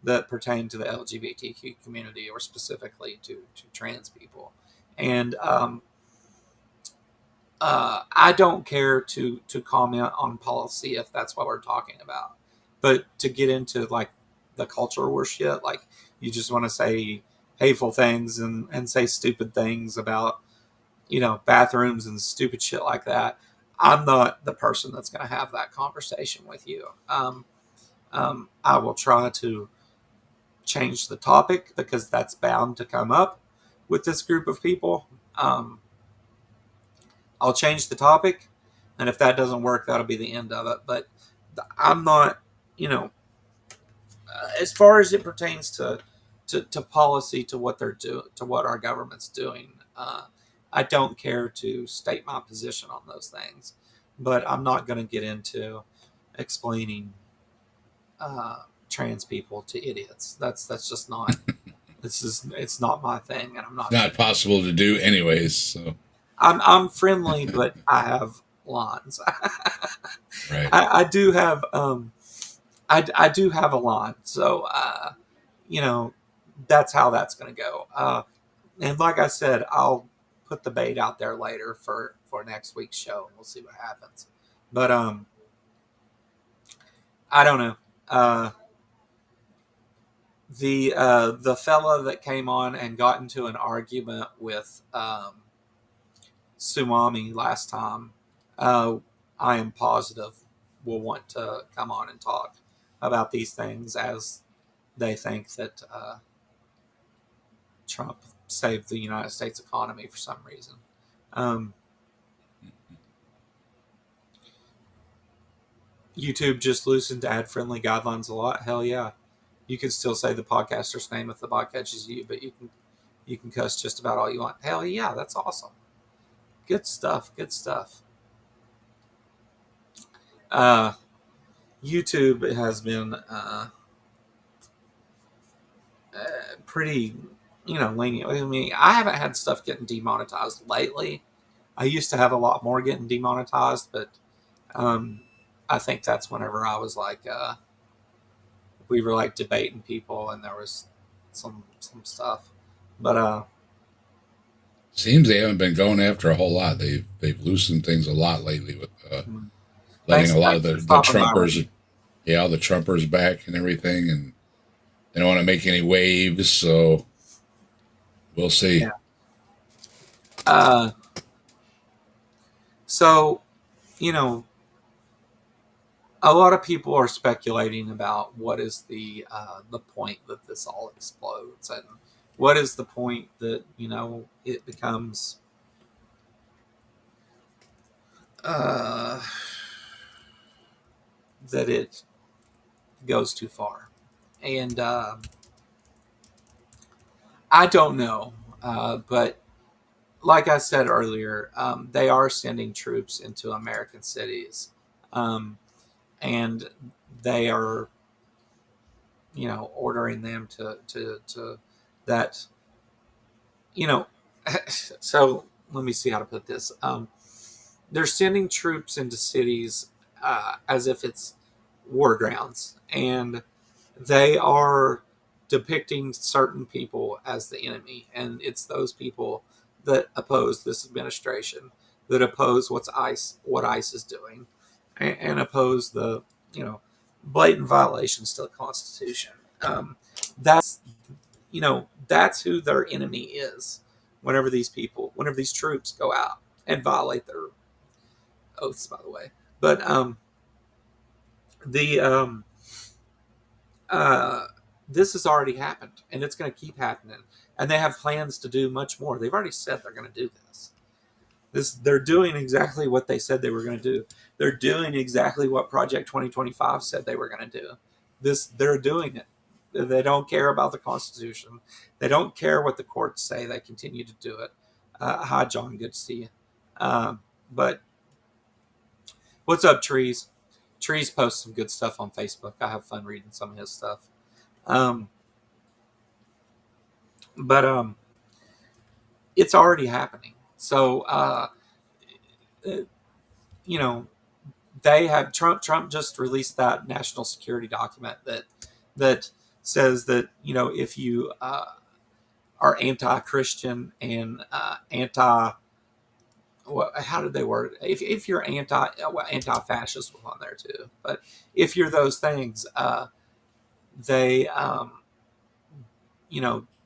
that pertain to the LGBTQ community or specifically to trans people, and I don't care to comment on policy if that's what we're talking about, but to get into like the culture war shit, like you just want to say hateful things and say stupid things about bathrooms and stupid shit like that. I'm not the person that's going to have that conversation with you. I will try to change the topic because that's bound to come up with this group of people. I'll change the topic, and if that doesn't work, that'll be the end of it. But I'm not, as far as it pertains to policy, to what they're doing, to what our government's doing. I don't care to state my position on those things, but I'm not going to get into explaining trans people to idiots. That's just not. It's not my thing, and I'm It's not. not possible to do anyways. So I'm friendly, but I have lines. right. I do have I do have a line, so that's how that's going to go. And like I said, I'll put the bait out there later for next week's show, and we'll see what happens. But I don't know. The fella that came on and got into an argument with Sumami last time, I am positive will want to come on and talk about these things, as they think that Trump saved the United States economy for some reason. YouTube just loosened ad-friendly guidelines a lot. Hell yeah, you can still say the podcaster's name if the bot catches you, but you can cuss just about all you want. Hell yeah, that's awesome. Good stuff. Good stuff. YouTube has been pretty, lenient with me. I haven't had stuff getting demonetized lately. I used to have a lot more getting demonetized, but I think that's whenever I was like, we were like debating people, and there was some stuff. But Seems they haven't been going after a whole lot. They've loosened things a lot lately with letting thanks, a lot of thanks for the stopping by. Trumpers, all the Trumpers back and everything, and they don't want to make any waves. So we'll see. Yeah. So, a lot of people are speculating about what is the point that this all explodes, and what is the point that it becomes that it goes too far, and I don't know, but like I said earlier, they are sending troops into American cities, and they are ordering them to that so let me see how to put this. They're sending troops into cities as if it's war grounds, and they are depicting certain people as the enemy, and it's those people that oppose this administration, that oppose what ICE is doing, and oppose the blatant violations to the Constitution. That's that's who their enemy is. Whenever these troops go out and violate their oaths, by the way, but the this has already happened, and it's going to keep happening. And they have plans to do much more. They've already said they're going to do this. They're doing exactly what they said they were going to do. They're doing exactly what Project 2025 said they were going to do. They're doing it. They don't care about the Constitution. They don't care what the courts say. They continue to do it. Hi, John. Good to see you. But what's up, Trees? Trees posts some good stuff on Facebook. I have fun reading some of his stuff. But it's already happening. So they have Trump just released that national security document that says that if you are anti-Christian and how did they word it? If you're anti-fascist was on there too, but if you're those things, they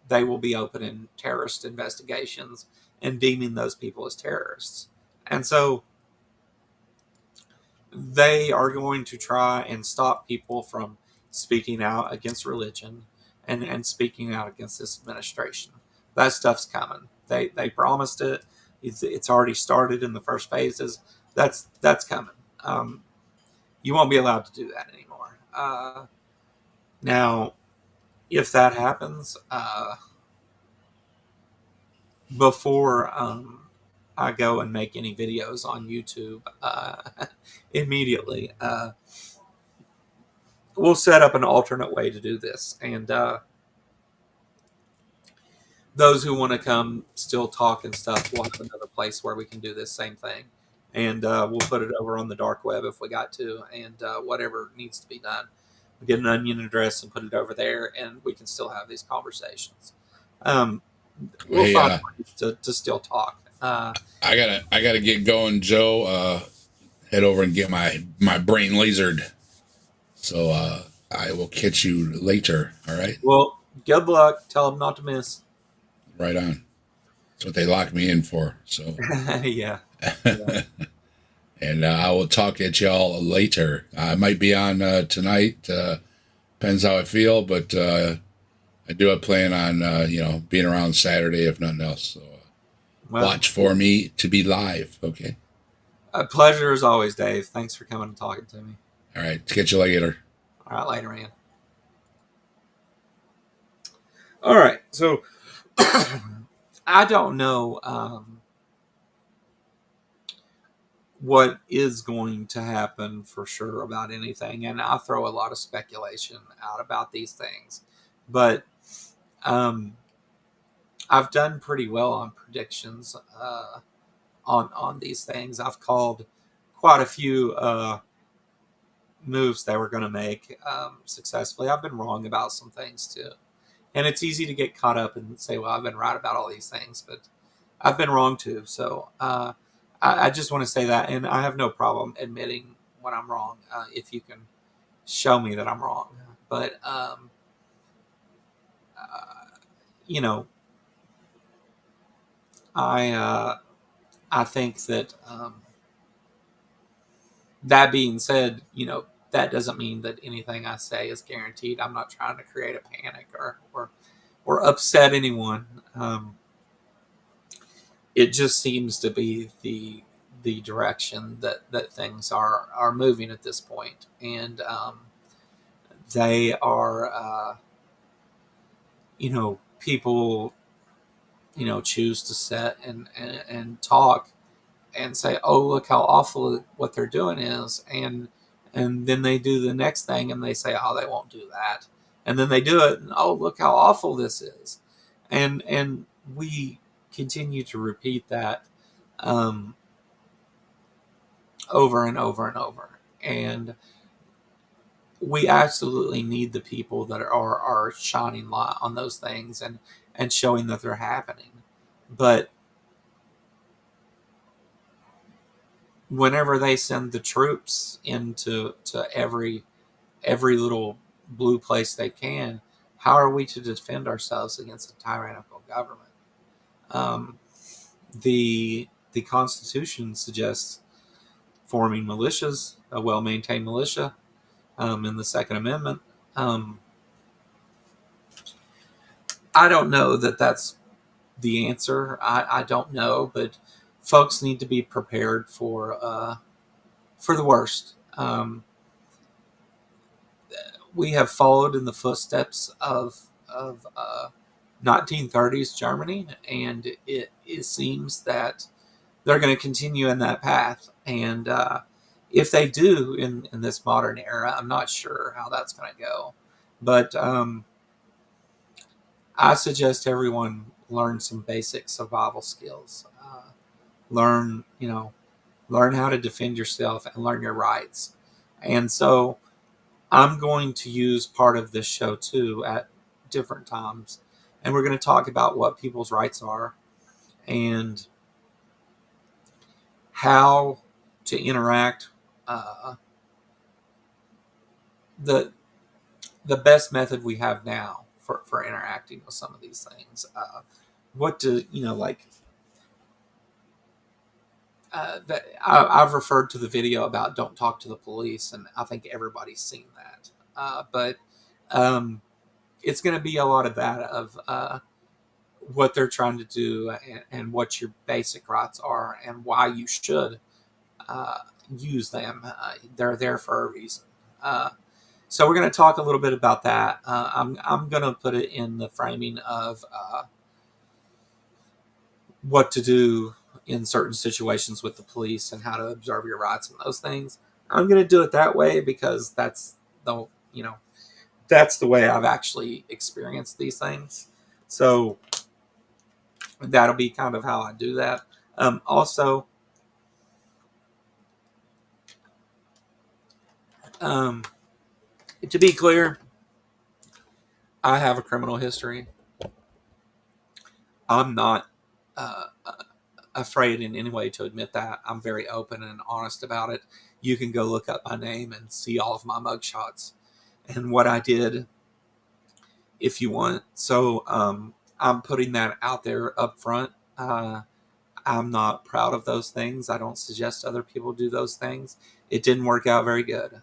they will be opening terrorist investigations and deeming those people as terrorists. And so they are going to try and stop people from speaking out against religion and speaking out against this administration. That stuff's coming. They promised it. It's already started in the first phases. That's coming. You won't be allowed to do that anymore. Now, if that happens, before I go and make any videos on YouTube, immediately, we'll set up an alternate way to do this. And those who want to come still talk and stuff, we'll have another place where we can do this same thing. And we'll put it over on the dark web if we got to, and whatever needs to be done. We get an onion address and put it over there, and we can still have these conversations. We'll find ways to still talk. I gotta get going, Joe. Head over and get my brain lasered. So I will catch you later. All right. Well, good luck. Tell them not to miss. Right on. That's what they locked me in for. So yeah. And I will talk at y'all later. I might be on tonight. Depends how I feel, but I do have plan on being around Saturday if nothing else. So watch for me to be live. Okay. A pleasure as always, Dave. Thanks for coming and talking to me. All right. Catch you later. All right, later, man. All right. So I don't know what is going to happen for sure about anything, and I throw a lot of speculation out about these things, but I've done pretty well on predictions on these things. I've called quite a few moves they were going to make successfully. I've been wrong about some things too, and it's easy to get caught up and say, well, I've been right about all these things, but I've been wrong too. So I just want to say that, and I have no problem admitting when I'm wrong if you can show me that I'm wrong. But I think that that being said, that doesn't mean that anything I say is guaranteed. I'm not trying to create a panic or upset anyone. It just seems to be the direction that things are moving at this point, and they are people choose to sit and talk and say, oh, look how awful what they're doing is, and then they do the next thing and they say, oh, they won't do that, and then they do it, and oh, look how awful this is, and we continue to repeat that over and over and over. And we absolutely need the people that are shining light on those things and showing that they're happening. But whenever they send the troops into every little blue place they can, how are we to defend ourselves against a tyrannical government? Um, the Constitution suggests forming militias, a well-maintained militia, in the Second Amendment. Um, I don't know that that's the answer. I don't know, but folks need to be prepared for the worst. We have followed in the footsteps of 1930s Germany, and it seems that they're going to continue in that path. And if they do in this modern era, I'm not sure how that's going to go. But I suggest everyone learn some basic survival skills. Learn, learn how to defend yourself and learn your rights. And so I'm going to use part of this show too at different times. And we're going to talk about what people's rights are and how to interact. The the best method we have now for interacting with some of these things. What to, like, I've referred to the video about don't talk to the police, and I think everybody's seen that. But it's going to be a lot of that of what they're trying to do and what your basic rights are and why you should uh, use them. They're there for a reason. So we're going to talk a little bit about that. I'm going to put it in the framing of what to do in certain situations with the police and how to observe your rights and those things. I'm going to do it that way because the that's the way I've actually experienced these things. So that'll be kind of how I do that. Also, um, to be clear, I have a criminal history. I'm not afraid in any way to admit that. I'm very open and honest about it. You can go look up my name and see all of my mugshots and what I did if you want. So I'm putting that out there up front. I'm not proud of those things. I don't suggest other people do those things. It didn't work out very good.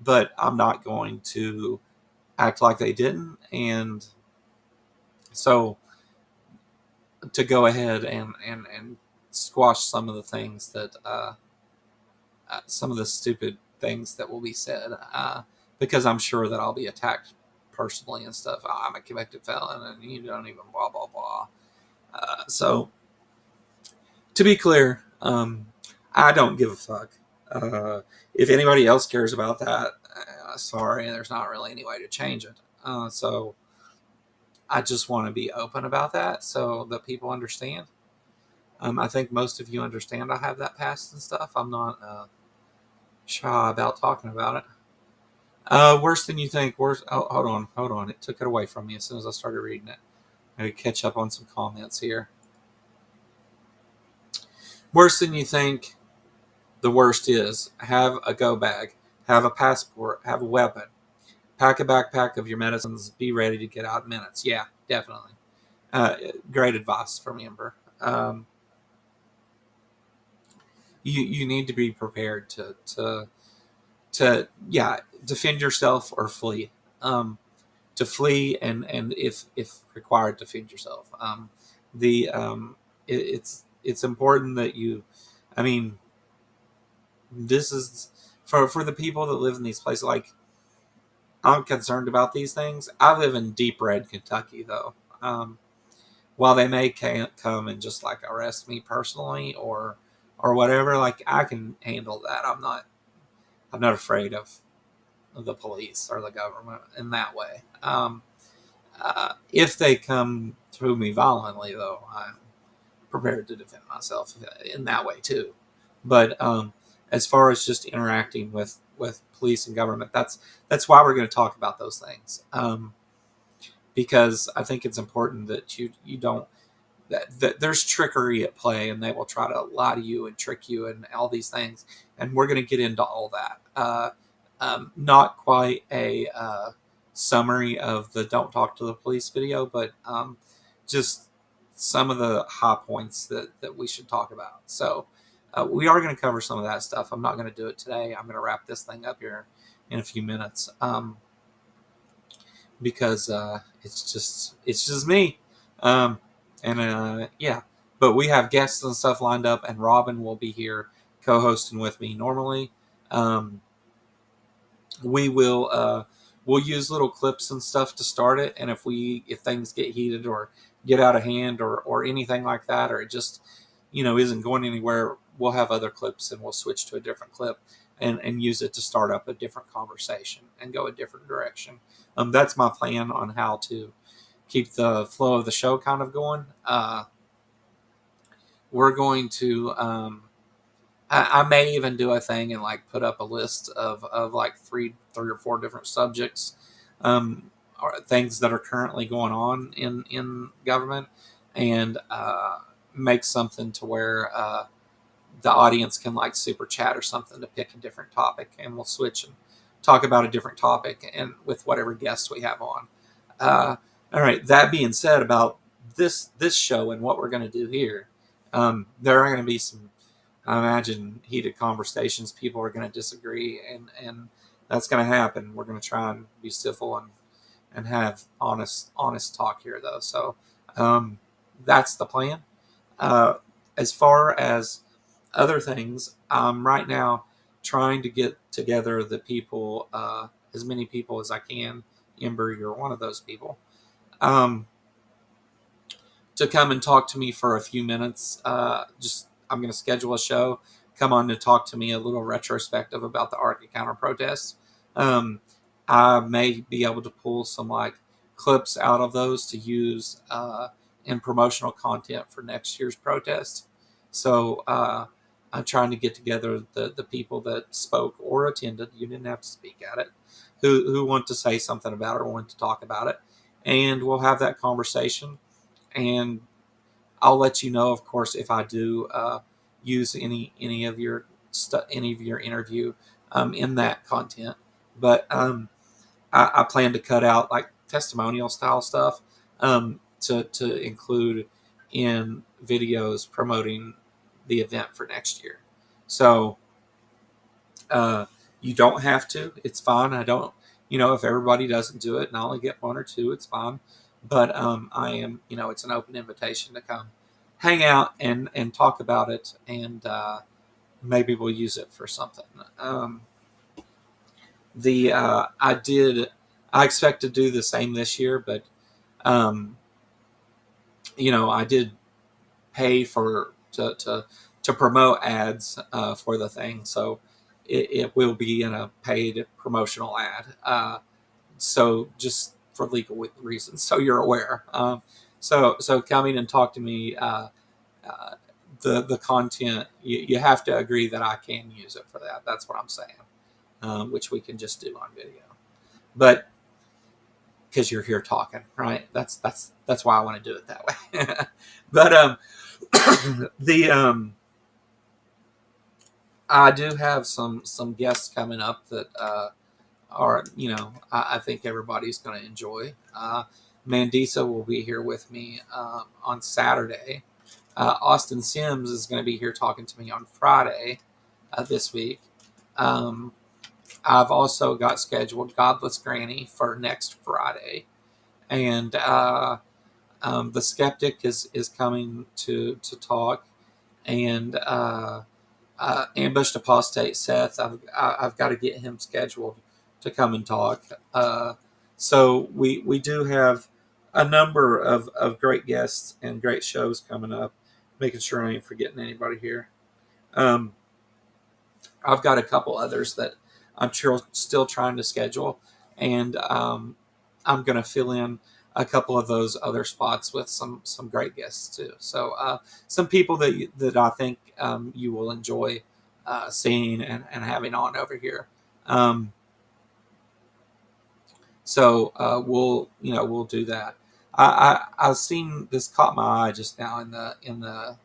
But I'm not going to act like they didn't. And so to go ahead and squash some of the things that some of the stupid things that will be said, because I'm sure that I'll be attacked personally and stuff. I'm a convicted felon, and you don't even blah blah blah. So to be clear, I don't give a fuck. If anybody else cares about that, sorry, there's not really any way to change it. So I just want to be open about that so that people understand. I think most of you understand I have that past and stuff. I'm not shy about talking about it. Worse than you think. Worse. Oh, hold on. It took it away from me as soon as I started reading it. Maybe catch up on some comments here. Worse than you think. The worst is have a go bag, have a passport, have a weapon, pack a backpack of your medicines, be ready to get out in minutes. Yeah, definitely. Great advice from Amber. You need to be prepared to defend yourself or flee. To flee and if required, defend yourself. The it's important that you. I mean, this is for the people that live in these places. Like, I'm concerned about these things. I live in deep red Kentucky, though. While they may can't come and just like arrest me personally or whatever, like I can handle that. I'm not afraid of the police or the government in that way. If they come through me violently, though, I'm prepared to defend myself in that way too. But as far as just interacting with police and government, that's why we're going to talk about those things, because I think it's important that you don't that there's trickery at play, and they will try to lie to you and trick you and all these things, and we're going to get into all that. Not quite a summary of the "Don't Talk to the Police" video, but just some of the high points that we should talk about. So we are going to cover some of that stuff. I'm not going to do it today. I'm going to wrap this thing up here in a few minutes, because it's just me. Yeah, but we have guests and stuff lined up, and Robin will be here co-hosting with me normally. We'll use little clips and stuff to start it, and if things get heated or get out of hand or anything like that, or it just isn't going anywhere, we'll have other clips and we'll switch to a different clip and use it to start up a different conversation and go a different direction. That's my plan on how to keep the flow of the show kind of going. We're going to I may even do a thing and like put up a list of like three or four different subjects, or things that are currently going on in government, and make something to where the audience can like super chat or something to pick a different topic, and we'll switch and talk about a different topic and with whatever guests we have on. All right. That being said, about this show and what we're going to do here, there are going to be some, I imagine, heated conversations. People are going to disagree, and that's going to happen. We're going to try and be civil and have honest talk here, though. So that's the plan. As far as other things, I'm right now trying to get together the people, as many people as I can. Ember, you're one of those people. To come and talk to me for a few minutes. I'm going to schedule a show. Come on to talk to me a little retrospective about the Arctic counter protests. I may be able to pull some like clips out of those to use in promotional content for next year's protest. So I'm trying to get together the people that spoke or attended. You didn't have to speak at it. Who want to say something about it or want to talk about it, and we'll have that conversation. And I'll let you know, of course, if I do use any of your interview in that content. But I plan to cut out like testimonial style stuff to include in videos promoting the event for next year. So you don't have to. It's fine. I don't. If everybody doesn't do it and I only get one or two, it's fine. But I am. It's an open invitation to come hang out and talk about it, and maybe we'll use it for something. I expect to do the same this year, but I did pay to promote ads for the thing, so it will be in a paid promotional ad. So just for legal reasons, so you're aware. So coming and talk to me, the content, you have to agree that I can use it for that. That's what I'm saying, which we can just do on video. But because you're here talking, right? That's why I want to do it that way. But I do have some guests coming up that are I think everybody's going to enjoy. Mandisa will be here with me on Saturday. Austin Sims is going to be here talking to me on Friday this week. I've also got scheduled Godless Granny for next Friday, and the Skeptic is coming to talk, and Ambushed Apostate Seth. I've got to get him scheduled to come and talk. So we do have a number of great guests and great shows coming up. Making sure I ain't forgetting anybody here. I've got a couple others that I'm still trying to schedule, and I'm going to fill in a couple of those other spots with some great guests too. So some people that I think you will enjoy seeing and having on over here. So we'll do that. I've seen this caught my eye just now in the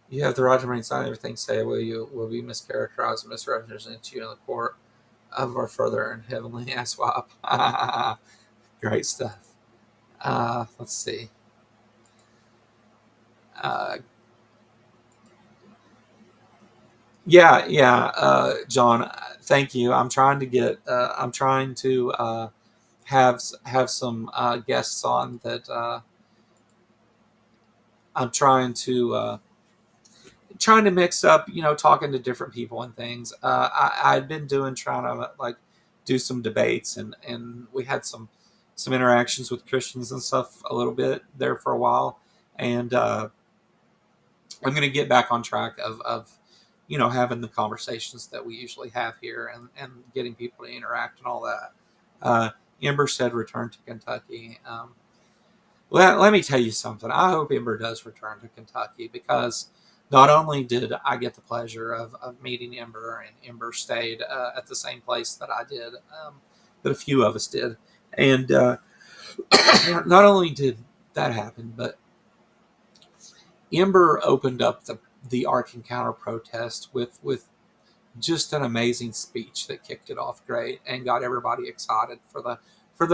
you have the right to remain silent. Everything say will be mischaracterized and misrepresented to you in the court of our further and heavenly swap. Great stuff. Let's see. Uh, yeah, John. Thank you. I'm trying to get. I'm trying to have some guests on that. I'm trying to mix up, talking to different people and things. I'd been trying to like do some debates, and we had some interactions with Christians and stuff a little bit there for a while, and I'm going to get back on track of having the conversations that we usually have here, and getting people to interact and all that. Ember said return to Kentucky. Let me tell you something. I hope Ember does return to Kentucky, because not only did I get the pleasure of meeting Ember, and Ember stayed at the same place that I did, that a few of us did. And not only did that happen, but Ember opened up the Ark Encounter protest with just an amazing speech that kicked it off great and got everybody excited for the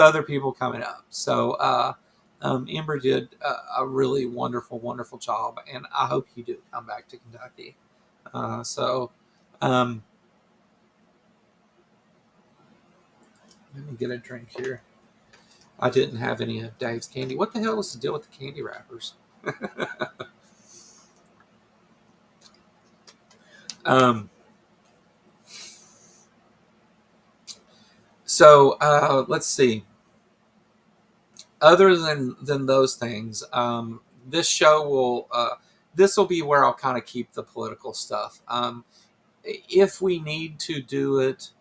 other people coming up. So Ember did a really wonderful, wonderful job, and I hope you do come back to Kentucky. Um, let me get a drink here. I didn't have any of Dave's candy. What the hell was the deal with the candy wrappers? Let's see. Other than those things, this show this will be where I'll kind of keep the political stuff. If we need to do it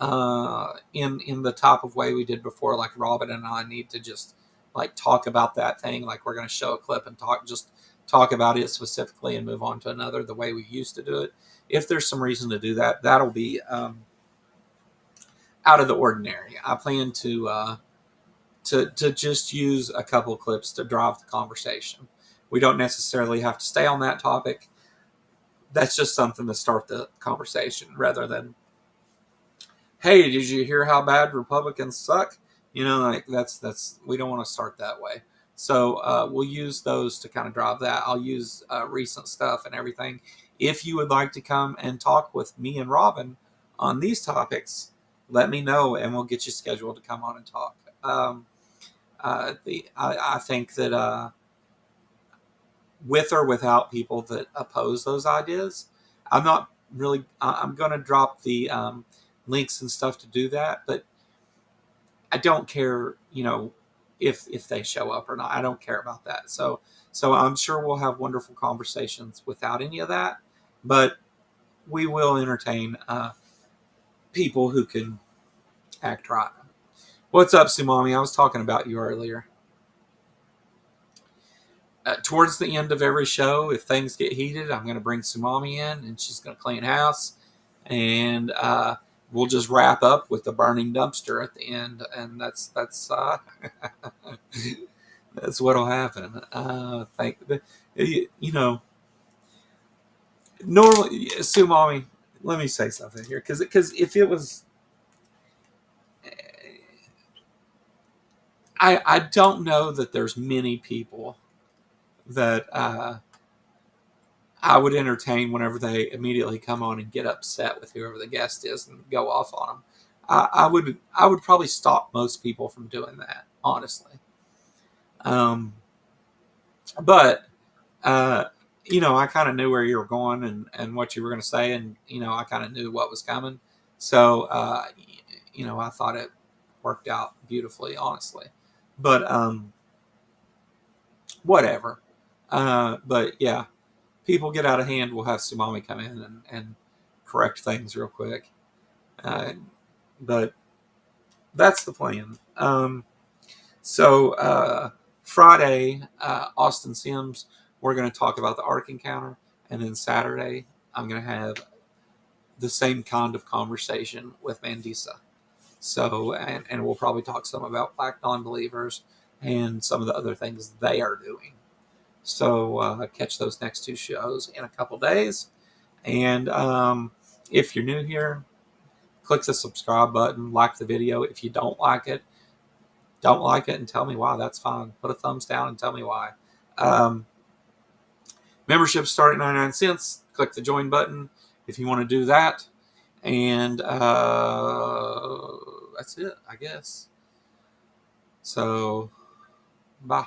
in the type of way we did before, like Robin and I need to just like talk about that thing, like we're going to show a clip and talk about it specifically and move on to another, the way we used to do it. If there's some reason to do that, that'll be out of the ordinary. I plan to just use a couple of clips to drive the conversation. We don't necessarily have to stay on that topic. That's just something to start the conversation, rather than, hey, did you hear how bad Republicans suck? Like that's we don't want to start that way. So we'll use those to kind of drive that. I'll use recent stuff and everything. If you would like to come and talk with me and Robin on these topics, let me know, and we'll get you scheduled to come on and talk. I think that with or without people that oppose those ideas, I'm not really. I'm going to drop the links and stuff to do that, but I don't care. If they show up or not, I don't care about that. So I'm sure we'll have wonderful conversations without any of that, but we will entertain people who can act right. What's up, Sumami? I was talking about you earlier. Towards the end of every show, if things get heated, I'm going to bring Sumami in, and she's going to clean house, and we'll just wrap up with the burning dumpster at the end, and that's that's what'll happen. Normally, Sumami. Let me say something here, because if it was, I don't know that there's many people that I would entertain whenever they immediately come on and get upset with whoever the guest is and go off on them. I would probably stop most people from doing that, honestly. But I kind of knew where you were going and what you were going to say, and I kind of knew what was coming. So I thought it worked out beautifully, honestly. But whatever. But yeah, people get out of hand, we'll have Sumami come in and correct things real quick. But that's the plan. Friday, Austin Sims, we're going to talk about the Ark Encounter. And then Saturday, I'm going to have the same kind of conversation with Mandisa. So, and we'll probably talk some about black non-believers and some of the other things they are doing. So catch those next two shows in a couple days. And if you're new here, click the subscribe button, like the video. If you don't like it, and tell me why. That's fine. Put a thumbs down and tell me why. Memberships start at 99 cents. Click the join button if you want to do that. And that's it, I guess. So, bye.